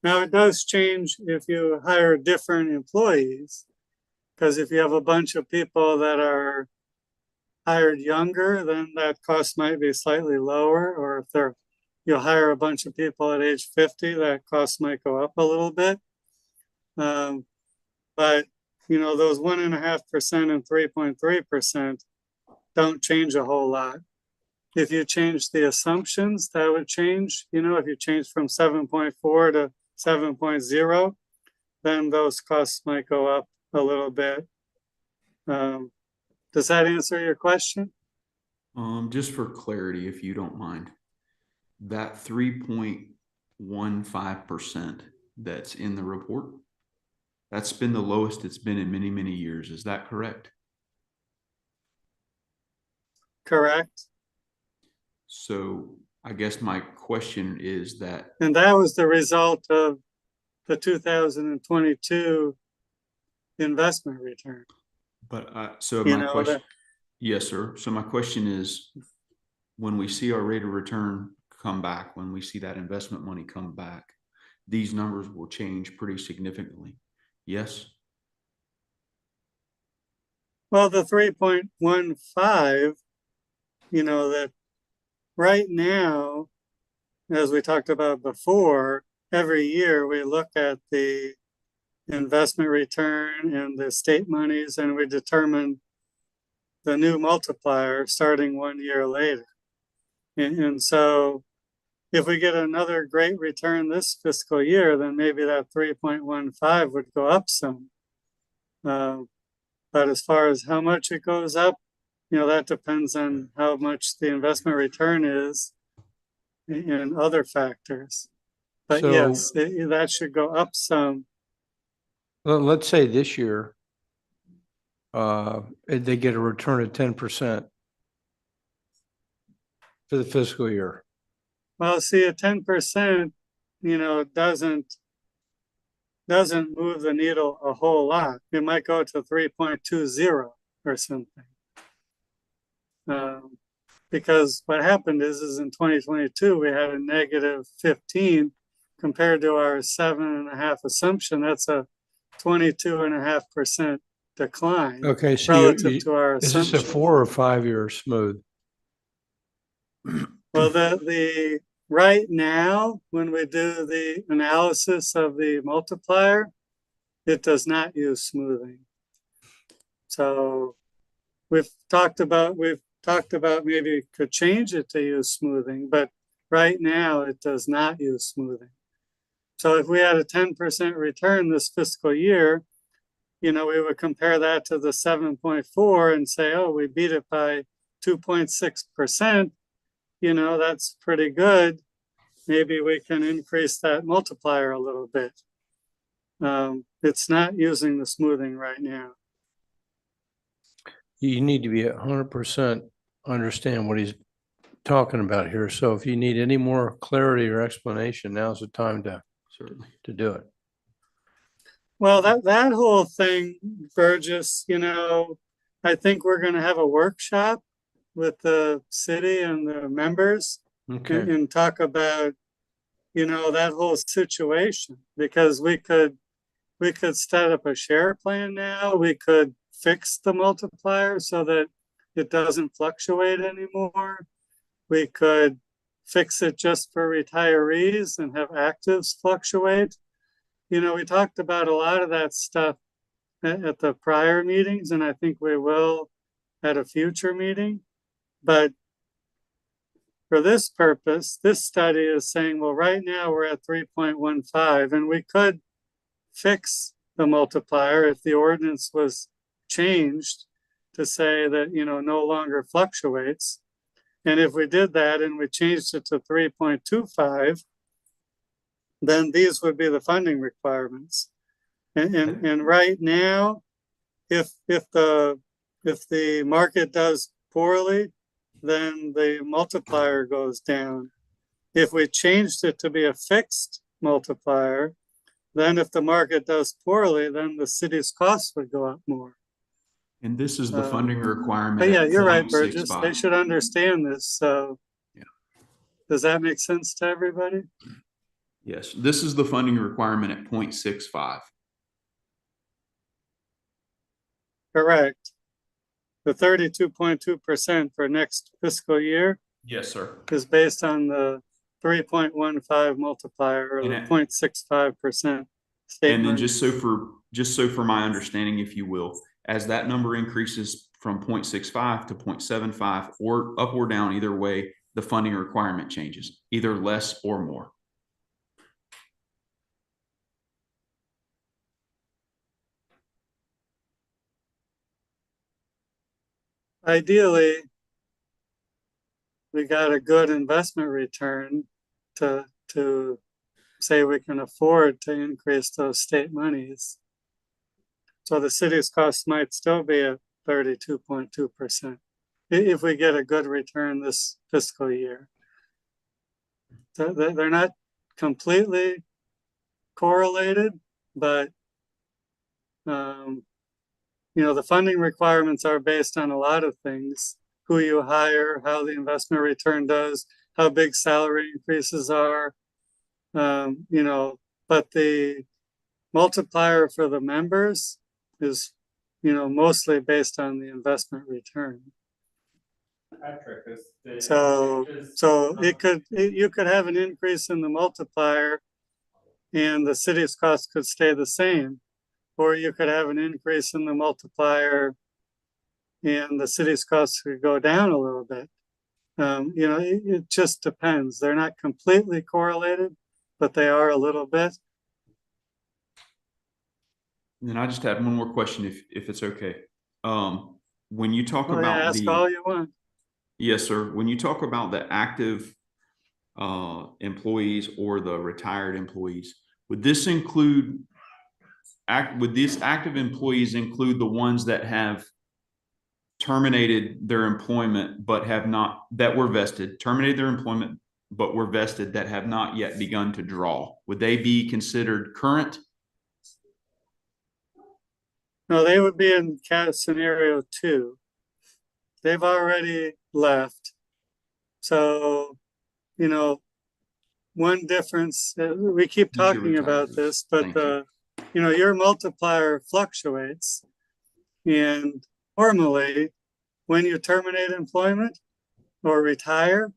Now, it does change if you hire different employees, because if you have a bunch of people that are hired younger, then that cost might be slightly lower. Or if you hire a bunch of people at age 50, that cost might go up a little bit. But those 1.5% and 3.3% don't change a whole lot. If you change the assumptions, that would change. If you change from 7.4 to 7.0, then those costs might go up a little bit. Does that answer your question? Just for clarity, if you don't mind, that 3.15% that's in the report, that's been the lowest it's been in many, many years. Is that correct? Correct. So I guess my question is that, And that was the result of the 2022 investment return. but so You my know, question, that- yes, sir. So my question is, when we see our rate of return come back, when we see that investment money come back, these numbers will change pretty significantly. Yes? Well, the 3.15, that right now, as we talked about before, every year we look at the investment return and the state monies, and we determine the new multiplier starting 1 year later. And so if we get another great return this fiscal year, then maybe that 3.15 would go up some. But as far as how much it goes up, that depends on how much the investment return is and other factors. But So- yes, that should go up some. Well, let's say this year, they get a return of 10% for the fiscal year. Well, see, a 10%, doesn't move the needle a whole lot. It might go to 3.20 or something. Because what happened is in 2022, we had a negative 15 compared to our 7.5 assumption. That's a 22.5% decline Okay, so relative to our is this a assumption. 4 or 5 year smooth? Well, the right now, when we do the analysis of the multiplier, it does not use smoothing. So we've talked about maybe could change it to use smoothing, but right now it does not use smoothing. So if we had a 10% return this fiscal year, we would compare that to the 7.4 and say, oh, we beat it by 2.6%. That's pretty good. Maybe we can increase that multiplier a little bit. It's not using the smoothing right now. You need to be 100% understand what he's talking about here. So if you need any more clarity or explanation, now's the time to Certainly. do it. Well, that whole thing, Burgess, I think we're going to have a workshop with the city and the members Okay. and talk about, that whole situation, because we could set up a share plan now. We could fix the multiplier so that it doesn't fluctuate anymore. We could fix it just for retirees and have actives fluctuate. We talked about a lot of that stuff at the prior meetings, and I think we will at a future meeting. But for this purpose, this study is saying, well, right now we're at 3.15, and we could fix the multiplier if the ordinance was changed to say that, no longer fluctuates. And if we did that and we changed it to 3.25, then these would be the funding requirements. And right now, if the market does poorly, then the multiplier goes down. If we changed it to be a fixed multiplier, then if the market does poorly, then the city's costs would go up more. And this is the funding requirement. But yeah, at you're right, Burgess. 0.65. They should understand this. So Yeah. does that make sense to everybody? Yes, this is the funding requirement at 0.65. Correct. The 32.2% for next fiscal year Yes, sir. is based on the 3.15 multiplier or the And 0.65% state And then money. just so for my understanding, if you will, as that number increases from 0.65 to 0.75 or up or down, either way, the funding requirement changes, either less or more. Ideally, we got a good investment return to say we can afford to increase those state monies. So the city's costs might still be at 32.2% if we get a good return this fiscal year. They're not completely correlated, but the funding requirements are based on a lot of things: who you hire, how the investment return does, how big salary increases are, but the multiplier for the members is, mostly based on the investment return. So you could have an increase in the multiplier and the city's costs could stay the same, or you could have an increase in the multiplier and the city's costs could go down a little bit. It just depends. They're not completely correlated, but they are a little bit. And then I just have one more question, if it's okay. When you talk Oh, yeah, about ask all you want. yes, sir. When you talk about the active employees or the retired employees, would these active employees include the ones that have terminated their employment but have not, that were vested, terminated their employment but were vested, that have not yet begun to draw? Would they be considered current? No, they would be in scenario 2. They've already left. So, one difference, we keep talking about this, but your multiplier fluctuates. And normally, when you terminate employment or retire,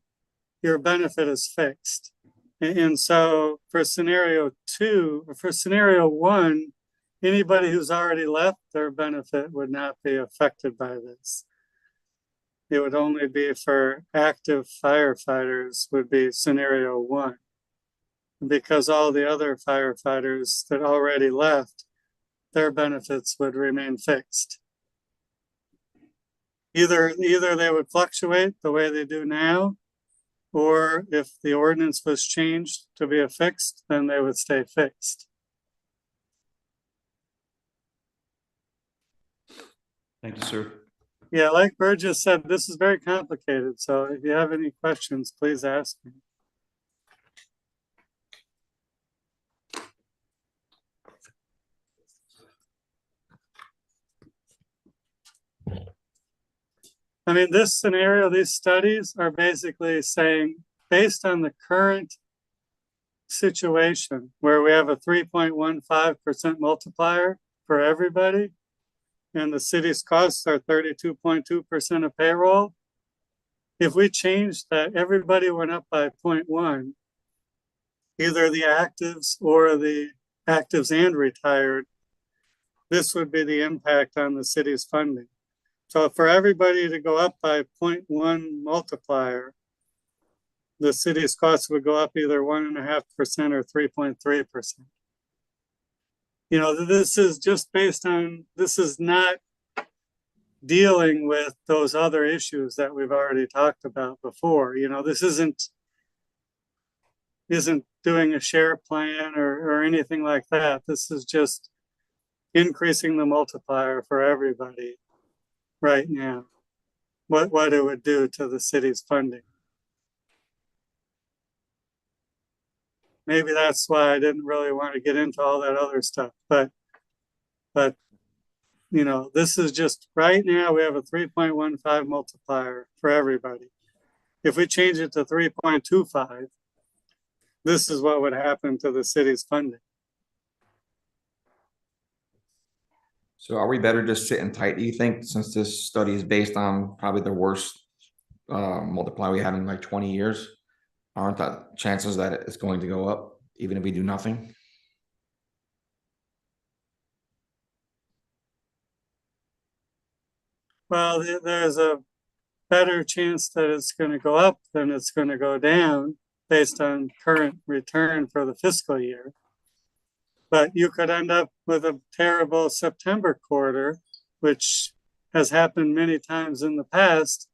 your benefit is fixed. And so for scenario 1, anybody who's already left, their benefit would not be affected by this. It would only be for active firefighters would be scenario 1. Because all the other firefighters that already left, their benefits would remain fixed. Either they would fluctuate the way they do now, or if the ordinance was changed to be a fixed, then they would stay fixed. Thank you, sir. Yeah, like Burgess said, this is very complicated. So if you have any questions, please ask me. I mean, this scenario, these studies are basically saying, based on the current situation where we have a 3.15% multiplier for everybody, and the city's costs are 32.2% of payroll, if we changed that, everybody went up by 0.1, either the actives or the actives and retired, this would be the impact on the city's funding. So for everybody to go up by 0.1 multiplier, the city's costs would go up either 1.5% or 3.3%. This is just based on, this is not dealing with those other issues that we've already talked about before. This isn't doing a share plan or anything like that. This is just increasing the multiplier for everybody right now, what it would do to the city's funding. maybe that's why I didn't really want to get into all that other stuff, but you know, this is just, right now, we have a 3.15 multiplier for everybody. If we change it to 3.25, this is what would happen to the city's funding. So are we better just sitting tight, do you think, since this study is based on probably the worst multiplier we had in like 20 years? Aren't that chances that it's going to go up even if we do nothing? Well, there's a better chance that it's going to go up than it's going to go down based on current return for the fiscal year. But you could end up with a terrible September quarter, which has happened many times in the past,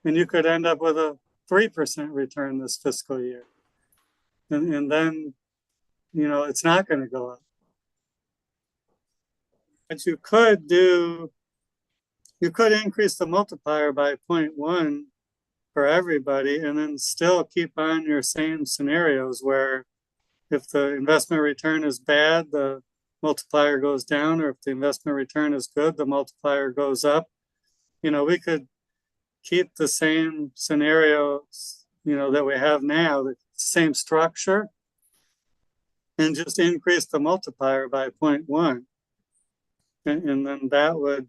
and you could end up with a 3% return this fiscal year. And then, you know, it's not going to go up. But you could increase the multiplier by 0.1 for everybody and then still keep on your same scenarios where if the investment return is bad, the multiplier goes down, or if the investment return is good, the multiplier goes up. You know, we could keep the same scenarios, you know, that we have now, the same structure, and just increase the multiplier by 0.1. And then that would,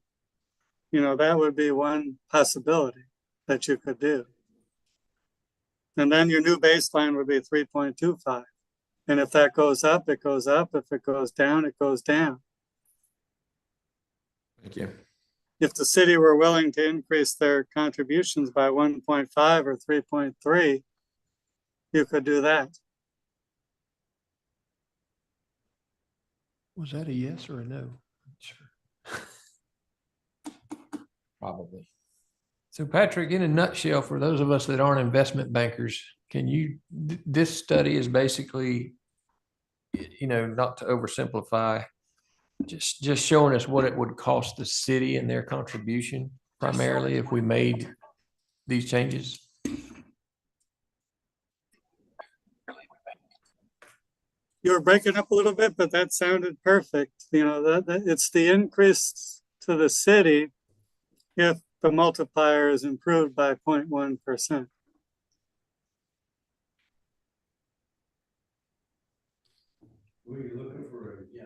you know, that would be one possibility that you could do. And then your new baseline would be 3.25. And if that goes up, it goes up. If it goes down, it goes down. Thank you. If the city were willing to increase their contributions by 1.5 or 3.3, you could do that. Was that a yes or a no? Sure. Probably. So Patrick, in a nutshell, for those of us that aren't investment bankers, can you, this study is basically, you know, not to oversimplify, just showing us what it would cost the city and their contribution primarily if we made these changes? You were breaking up a little bit, but that sounded perfect. You know, that it's the increase to the city if the multiplier is improved by 0.1%. Were you looking for a yes?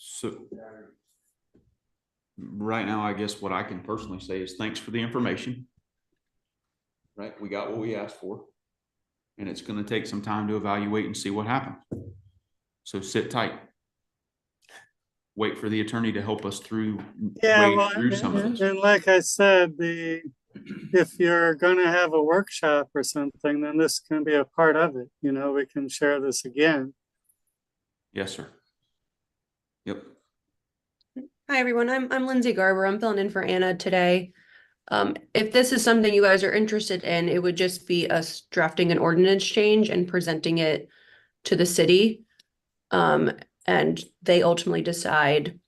So right now, I guess what I can personally say is thanks for the information. Right? We got what we asked for. And it's going to take some time to evaluate and see what happens. So sit tight. Wait for the attorney to help us through, wade through some of this. And like I said, if you're going to have a workshop or something, then this can be a part of it. You know, we can share this again. Yes, sir. Yep. Hi, everyone. I'm Lindsay Garber. I'm filling in for Anna today. If this is something you guys are interested in, it would just be us drafting an ordinance change and presenting it to the city. And they ultimately decide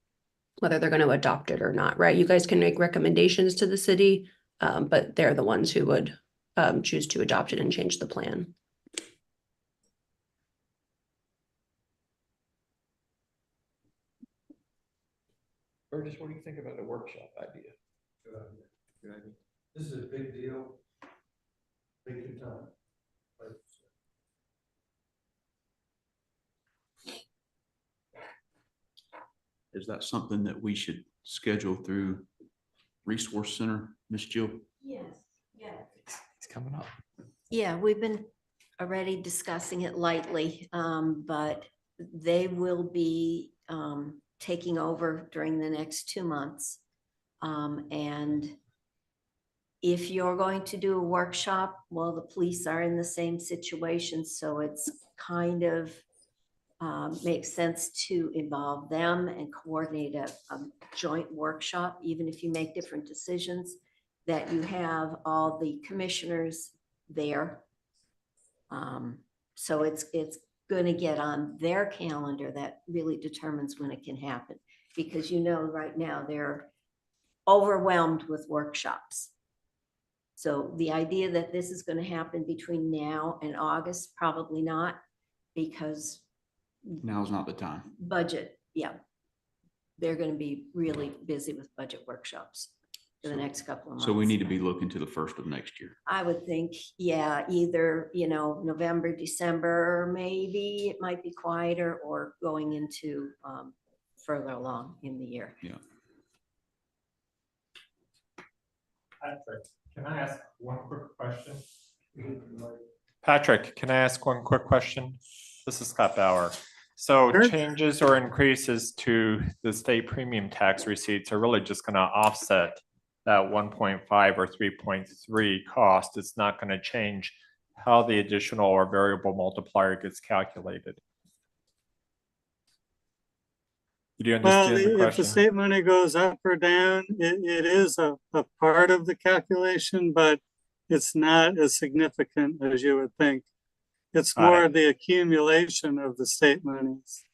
whether they're going to adopt it or not, right? You guys can make recommendations to the city, but they're the ones who would choose to adopt it and change the plan. Burgess, what do you think about the workshop idea? Good idea. This is a big deal. Big time. Is that something that we should schedule through Resource Center, Ms. Jill? Yes, yeah. It's coming up. Yeah, we've been already discussing it lightly, but they will be taking over during the next 2 months. And if you're going to do a workshop, well, the police are in the same situation, so it's kind of makes sense to involve them and coordinate a joint workshop, even if you make different decisions, that you have all the commissioners there. So it's going to get on their calendar that really determines when it can happen. Because right now they're overwhelmed with workshops. So the idea that this is going to happen between now and August, probably not, because Now's not the time. budget, yeah. They're going to be really busy with budget workshops for the next couple of months. So we need to be looking to the first of next year. I would think, yeah, either, November, December, or maybe it might be quieter, or going into further along in the year. Yeah. Patrick, can I ask one quick question? Patrick, can I ask one quick question? This is Scott Bauer. So Sure. changes or increases to the state premium tax receipts are really just going to offset that 1.5 or 3.3 cost. It's not going to change how the additional or variable multiplier gets calculated. Do you Well, understand the if the question? state money goes up or down, it is a part of the calculation, but it's not as significant as you would think. It's Got it. more the accumulation of the state monies.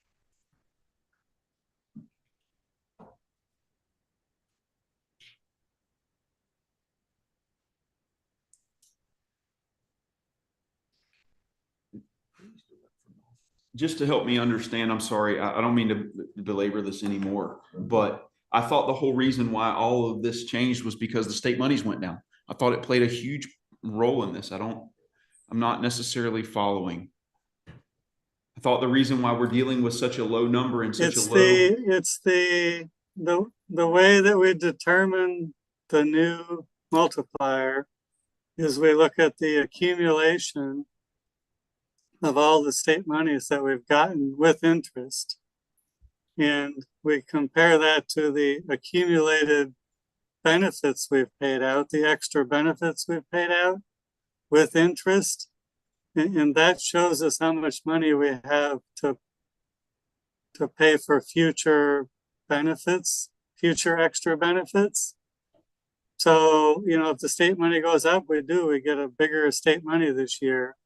Just to help me understand, I'm sorry, I don't mean to belabor this anymore, but I thought the whole reason why all of this changed was because the state monies went down. I thought it played a huge role in this. I'm not necessarily following. I thought the reason why we're dealing with such a low number and such a low. It's the way that we determine the new multiplier is we look at the accumulation of all the state monies that we've gotten with interest. And we compare that to the accumulated benefits we've paid out, the extra benefits we've paid out with interest. And that shows us how much money we have to pay for future benefits, future extra benefits. So, if the state money goes up, we get a bigger state money this year.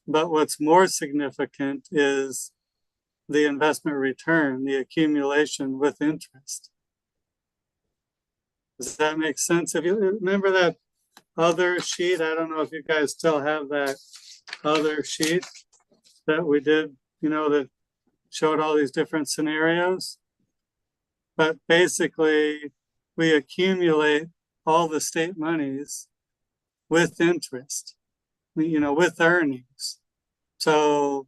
But what's more significant is the investment return, the accumulation with interest. Does that make sense? If you remember that other sheet, I don't know if you guys still have that other sheet that we did, that showed all these different scenarios. But basically, we accumulate all the state monies with interest, with earnings. So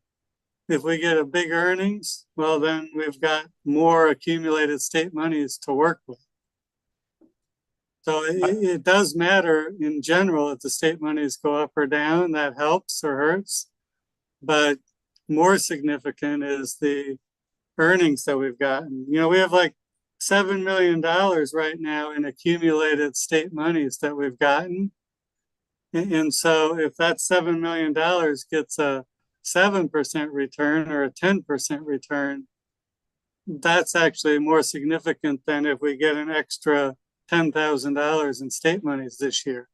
if we get a big earnings, well, then we've got more accumulated state monies to work with. So it does matter in general if the state monies go up or down, that helps or hurts. But more significant is the earnings that we've gotten. We have like $7 million right now in accumulated state monies that we've gotten. And so if that $7 million gets a 7% return or a 10% return, that's actually more significant than if we get an extra $10,000 in state monies this year.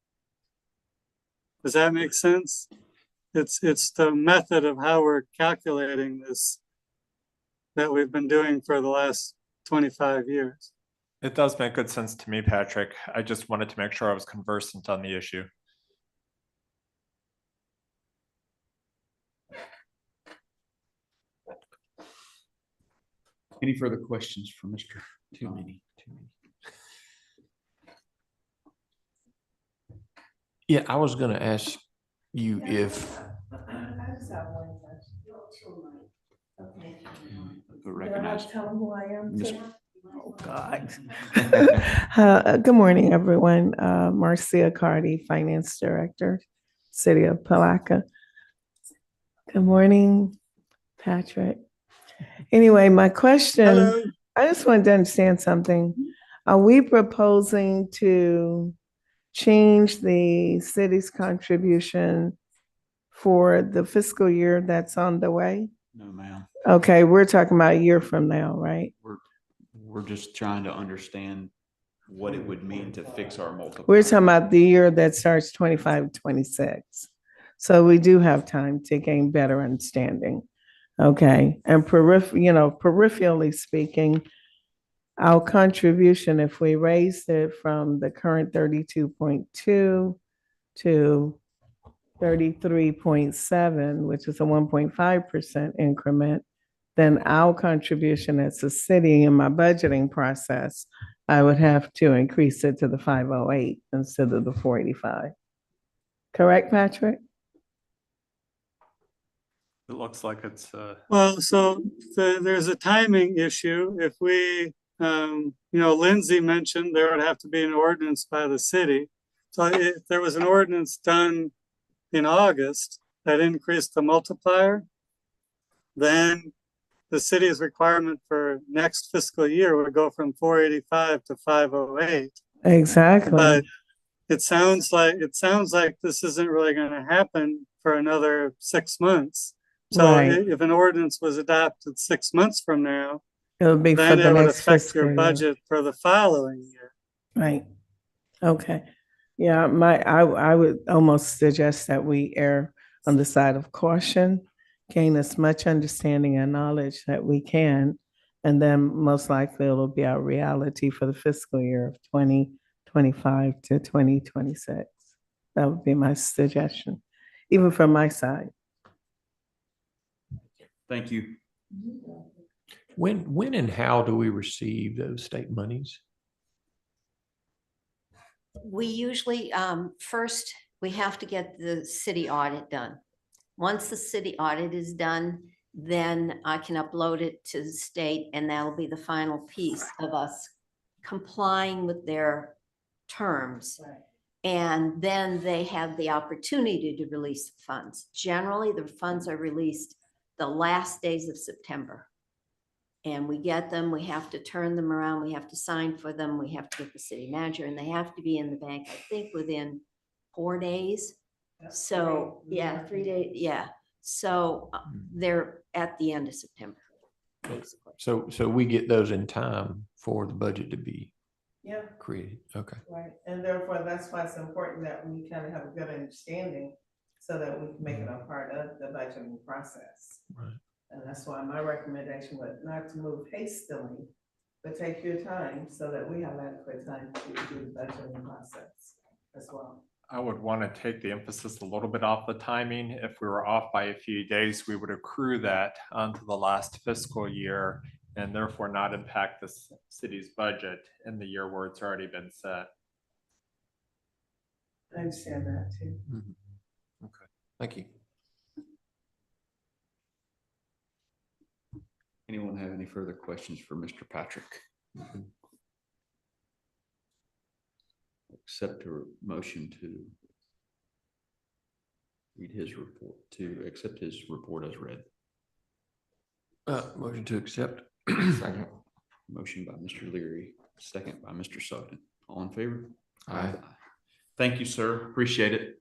Does that make sense? It's the method of how we're calculating this that we've been doing for the last 25 years. It does make good sense to me, Patrick. I just wanted to make sure I was conversant on the issue. Any further questions for Mr. Tillman? Yeah, I was gonna ask you if, Recognize. Tell them who I am. Miss- Oh, God. Good morning, everyone. Marcia Cardi, Finance Director, City of Palaca. Good morning, Patrick. Anyway, my question, Hello. I just wanted to understand something. Are we proposing to change the city's contribution for the fiscal year that's on the way? No, ma'am. Okay, we're talking about a year from now, right? We're just trying to understand what it would mean to fix our multiplier. We're talking about the year that starts 25, 26. So we do have time to gain better understanding. Okay, and peripherally speaking, our contribution, if we raised it from the current 32.2 to 33.7, which is a 1.5% increment, then our contribution as a city in my budgeting process, I would have to increase it to the 508 instead of the 485. Correct, Patrick? It looks like it's, Well, so there's a timing issue. If we, Lindsay mentioned there would have to be an ordinance by the city. So if there was an ordinance done in August that increased the multiplier, then the city's requirement for next fiscal year would go from 485 to 508. Exactly. But it sounds like this isn't really going to happen for another 6 months. So Right. if an ordinance was adopted 6 months from now, It would be for then the it would next affect fiscal your year. budget for the following year. Right. Okay. Yeah, I would almost suggest that we err on the side of caution, gain as much understanding and knowledge that we can, and then most likely it'll be our reality for the fiscal year of 2025 to 2026. That would be my suggestion, even from my side. Thank you. When and how do we receive those state monies? We usually, first, we have to get the city audit done. Once the city audit is done, then I can upload it to the state, and that'll be the final piece of us complying with their terms. And then they have the opportunity to release the funds. Generally, the funds are released the last days of September. And we get them, we have to turn them around, we have to sign for them, we have to get the city manager, and they have to be in the bank, I think, within 4 days. So, yeah, 3 days, yeah. So they're at the end of September, basically. So we get those in time for the budget to be Yeah. created. Okay. Right, and therefore, that's why it's important that we kind of have a good understanding so that we can make it a part of the budgeting process. Right. And that's why my recommendation was not to move hastily, but take your time so that we have adequate time to do the budgeting process as well. I would want to take the emphasis a little bit off the timing. If we were off by a few days, we would accrue that onto the last fiscal year and therefore not impact the city's budget in the year where it's already been set. I understand that too. Okay, thank you. Anyone have any further questions for Mr. Patrick? Accept a motion to read his report, to accept his report as read. Motion to accept. Second. Motion by Mr. Leary, second by Mr. Sutton. All in favor? Aye. Thank you, sir. Appreciate it.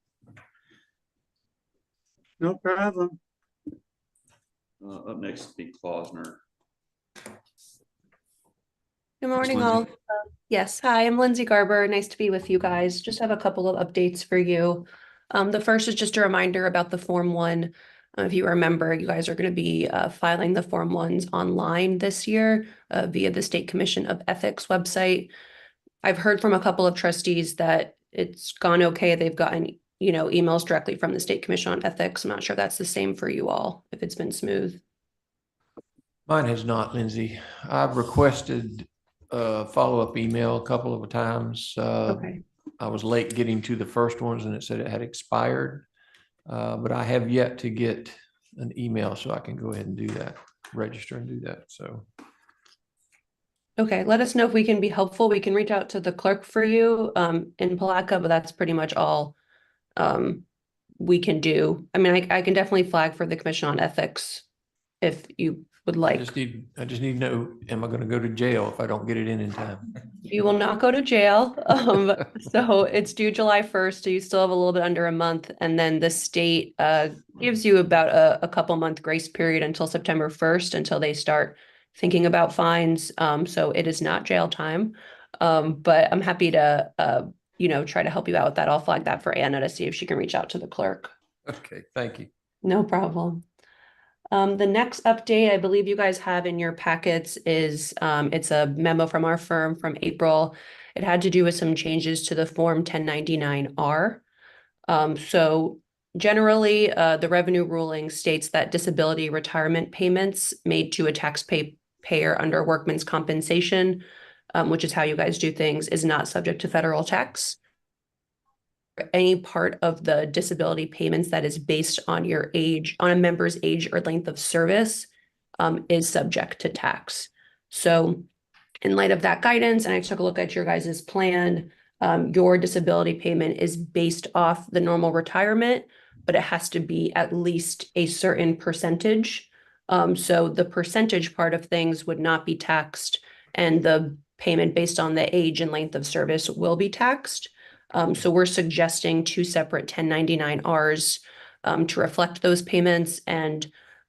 No problem. Up next will be Klausner. Good morning, Lindsay. all. Yes, hi, I'm Lindsay Garber. Nice to be with you guys. Just have a couple of updates for you. The first is just a reminder about the Form 1. If you remember, you guys are going to be filing the Form 1s online this year via the State Commission of Ethics website. I've heard from a couple of trustees that it's gone okay. They've gotten, emails directly from the State Commission on Ethics. I'm not sure if that's the same for you all, if it's been smooth. Mine has not, Lindsay. I've requested a follow-up email a couple of times. Okay. I was late getting to the first ones and it said it had expired. But I have yet to get an email, so I can go ahead and do that, register and do that. So. Okay, let us know if we can be helpful. We can reach out to the clerk for you in Palaca, but that's pretty much all we can do. I mean, I can definitely flag for the Commission on Ethics if you would like. I just need to know, am I going to go to jail if I don't get it in time? You will not go to jail. So it's due July 1st. So you still have a little bit under a month. And then the state gives you about a couple month grace period until September 1st, until they start thinking about fines. So it is not jail time. But I'm happy to, try to help you out with that. I'll flag that for Anna to see if she can reach out to the clerk. Okay, thank you. No problem. The next update, I believe you guys have in your packets is, it's a memo from our firm from April. It had to do with some changes to the Form 1099-R. So generally, the revenue ruling states that disability retirement payments made to a taxpayer under workman's compensation, which is how you guys do things, is not subject to federal tax. Any part of the disability payments that is based on your age, on a member's age or length of service, is subject to tax. So in light of that guidance, and I took a look at your guys' plan, your disability payment is based off the normal retirement, but it has to be at least a certain percentage. So the percentage part of things would not be taxed, and the payment based on the age and length of service will be taxed. So we're suggesting 2 separate 1099-Rs to reflect those payments, and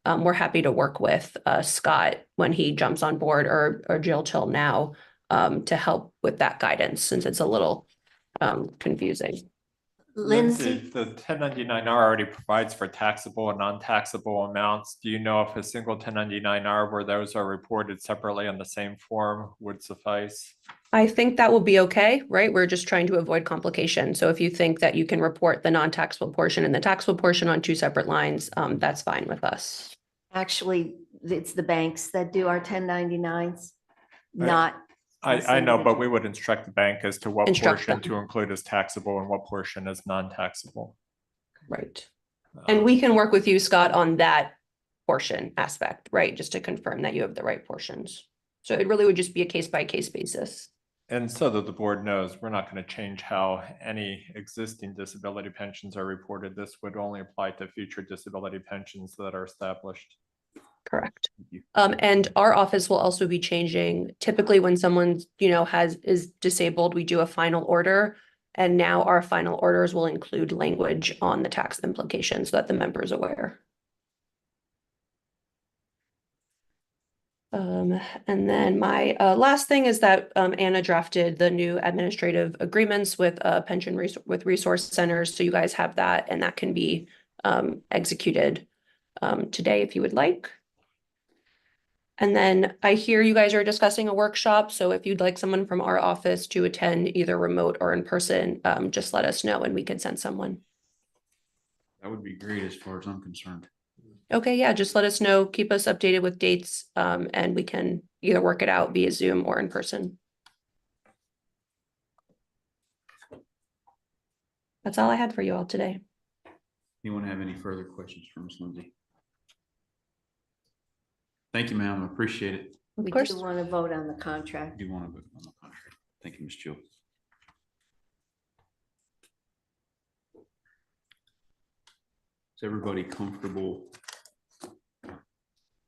we're happy to work with Scott when he jumps on board, or Jill till now, to help with that guidance, since it's a little confusing. Lindsay, The 1099-R already provides for taxable and non-taxable amounts. Do you know if a single 1099-R where those are reported separately on the same form would suffice? I think that will be okay, right? We're just trying to avoid complication. So if you think that you can report the non-taxable portion and the taxable portion on 2 separate lines, that's fine with us. actually, it's the banks that do our 1099s, Right. not. us I know, but individuals. we would instruct the bank as to what Instruct portion them. to include as taxable and what portion is non-taxable. Right. And we can work with you, Scott, on that portion aspect, right? Just to confirm that you have the right portions. So it really would just be a case by case basis. And so that the board knows, we're not going to change how any existing disability pensions are reported. This would only apply to future disability pensions that are established. Correct. And our office will also be changing. Typically, when someone, is disabled, we do a final order. And now our final orders will include language on the tax implications so that the member is aware. And then my last thing is that Anna drafted the new administrative agreements with with resource centers. So you guys have that, and that can be executed today if you would like. And then I hear you guys are discussing a workshop. So if you'd like someone from our office to attend either remote or in person, just let us know and we can send someone. That would be great as far as I'm concerned. Okay, yeah, just let us know, keep us updated with dates, and we can either work it out via Zoom or in person. That's all I had for you all today. Anyone have any further questions for Ms. Lindsay? Thank you, ma'am. I appreciate it. Of We course. do want to vote on the contract. I do want to vote on the contract. Thank you, Ms. Jill. Is everybody comfortable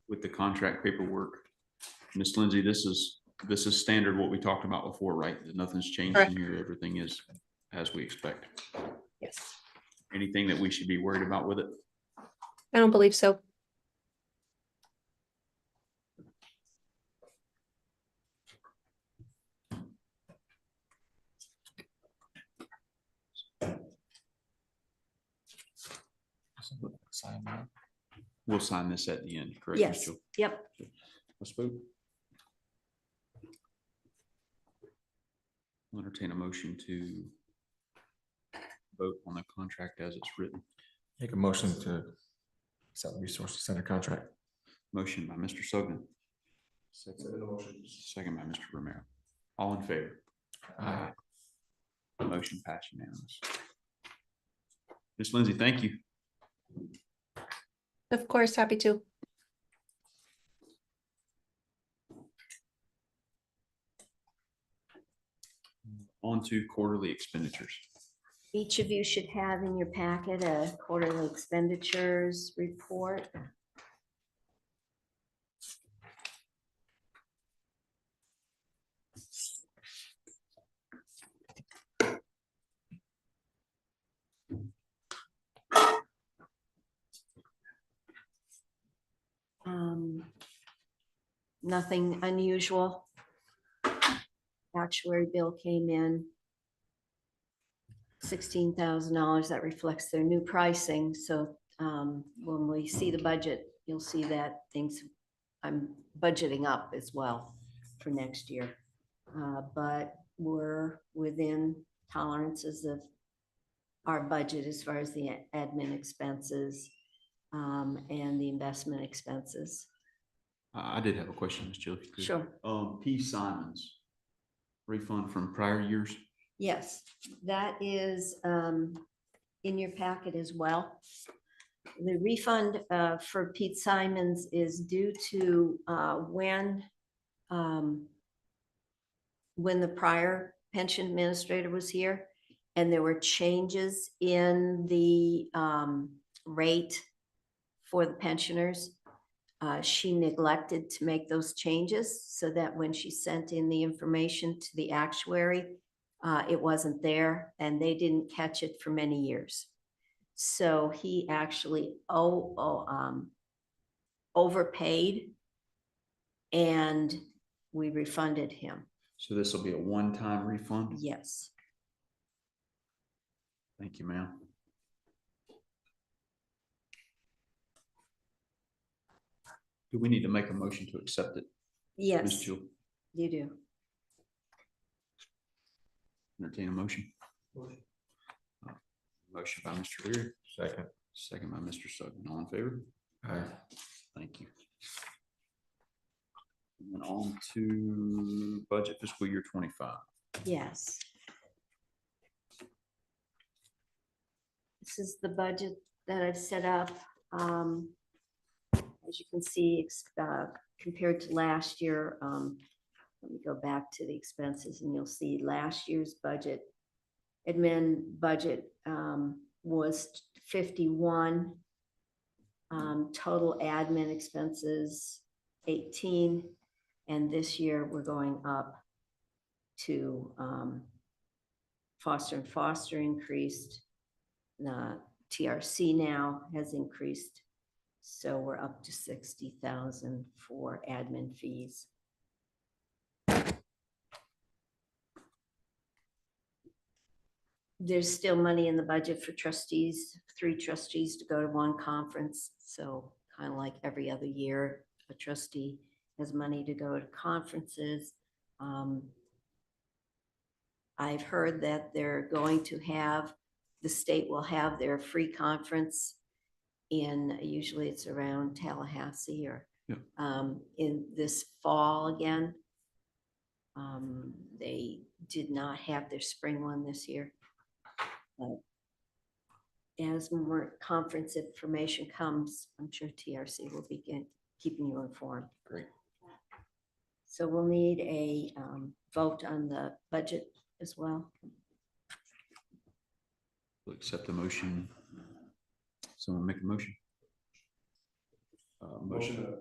with the contract paperwork? Ms. Lindsay, this is standard what we talked about before, right? Nothing's changed Correct. in here. Everything is as we expect. Yes. Anything that we should be worried about with it? I don't believe so. We'll sign this at the end, correct? Ms. Yes, Jill? yep. Let's vote. I'll entertain a motion to vote on the contract as it's written. Make a motion to accept the resource center contract. Motion by Mr. Sugden. Second by Mr. Romero. All in favor? Aye. Motion passed unanimous. Ms. Lindsay, thank you. Of course, happy to. On to quarterly expenditures. Each of you should have in your packet a quarterly expenditures report. Nothing unusual. Actuary bill came in $16,000. That reflects their new pricing. So when we see the budget you'll see that things, I'm budgeting up as well for next year. But we're within tolerances of our budget as far as the admin expenses and the investment expenses. I did have a question, Ms. Jill, if you could. Sure. P. Simons, refund from prior years. Yes, that is in your packet as well. The refund for Pete Simons is due to when the prior pension administrator was here, and there were changes in the rate for the pensioners. She neglected to make those changes so that when she sent in the information to the actuary, it wasn't there, and they didn't catch it for many years. So he actually overpaid, and we refunded him. So this will be a one-time refund? Yes. Thank you, ma'am. Do we need to make a motion to accept it? Ms. Yes, Jill, you do. entertain a motion. Motion by Mr. Leary. Second. Second by Mr. Sutton. All in favor? Aye. Thank you. And then on to budget fiscal year 25. Yes. This is the budget that I've set up. As you can see, compared to last year, let me go back to the expenses and you'll see last year's budget, admin budget was 51. Total admin expenses, 18. And this year we're going up to Foster and Foster increased. TRC now has increased. So we're up to 60,000 for admin fees. There's still money in the budget for trustees, 3 trustees to go to 1 conference. So kind of like every other year, a trustee has money to go to conferences. I've heard that they're going to have, the state will have their free conference in, usually it's around Tallahassee or in this fall again. They did not have their spring one this year. But as more conference information comes, I'm sure TRC will begin keeping you informed. Great. So we'll need a vote on the budget as well. We'll accept the motion. Someone make a motion. Motion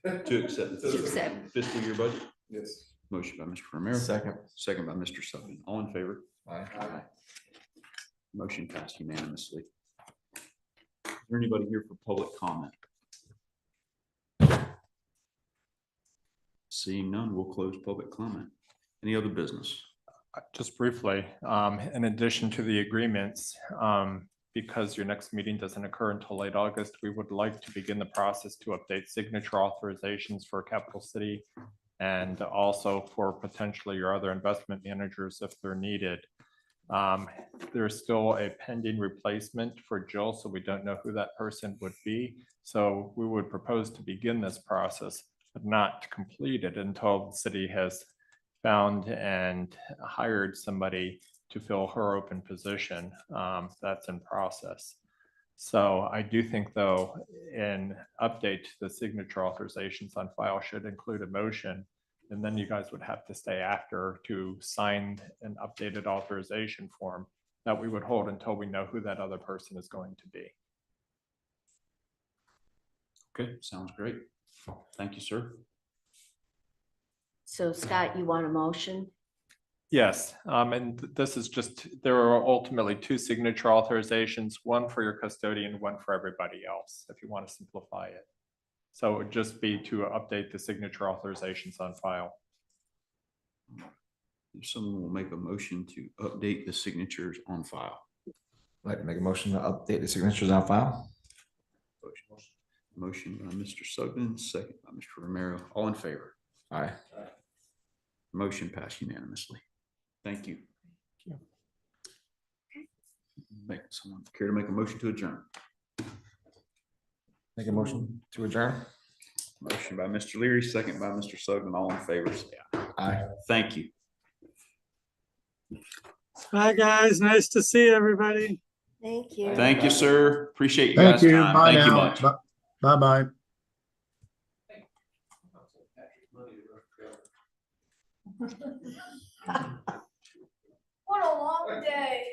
to accept the To accept. fiscal year budget. Yes. Motion by Mr. Romero. Second. Second by Mr. Sutton. All in favor? Aye. Motion passed unanimously. Is there anybody here for public comment? Seeing none, we'll close public comment. Any other business? Just briefly, in addition to the agreements, because your next meeting doesn't occur until late August, we would like to begin the process to update signature authorizations for Capital City and also for potentially your other investment managers if they're needed. There's still a pending replacement for Jill, so we don't know who that person would be. So we would propose to begin this process, but not to complete it until the city has found and hired somebody to fill her open position. That's in process. So I do think, though, an update to the signature authorizations on file should include a motion, and then you guys would have to stay after to sign an updated authorization form that we would hold until we know who that other person is going to be. Okay, sounds great. Thank you, sir. So Scott, you want a motion? Yes, and this is just, there are ultimately 2 signature authorizations, one for your custodian, one for everybody else, if you want to simplify it. So it would just be to update the signature authorizations on file. If someone will make a motion to update the signatures on file. I'd like to make a motion to update the signatures on file. Motion by Mr. Sugden, second by Mr. Romero. All in favor? Aye. Motion passed unanimously. Thank you. Make someone care to make a motion to adjourn. Make a motion to adjourn. Motion by Mr. Leary, second by Mr. Sugden. All in favor, say aye. Aye. Thank you. Bye, guys. Nice to see everybody. Thank you. Thank you, sir. Appreciate you Thank guys' you. time. Bye Thank you now. much. Bye-bye. What a long day.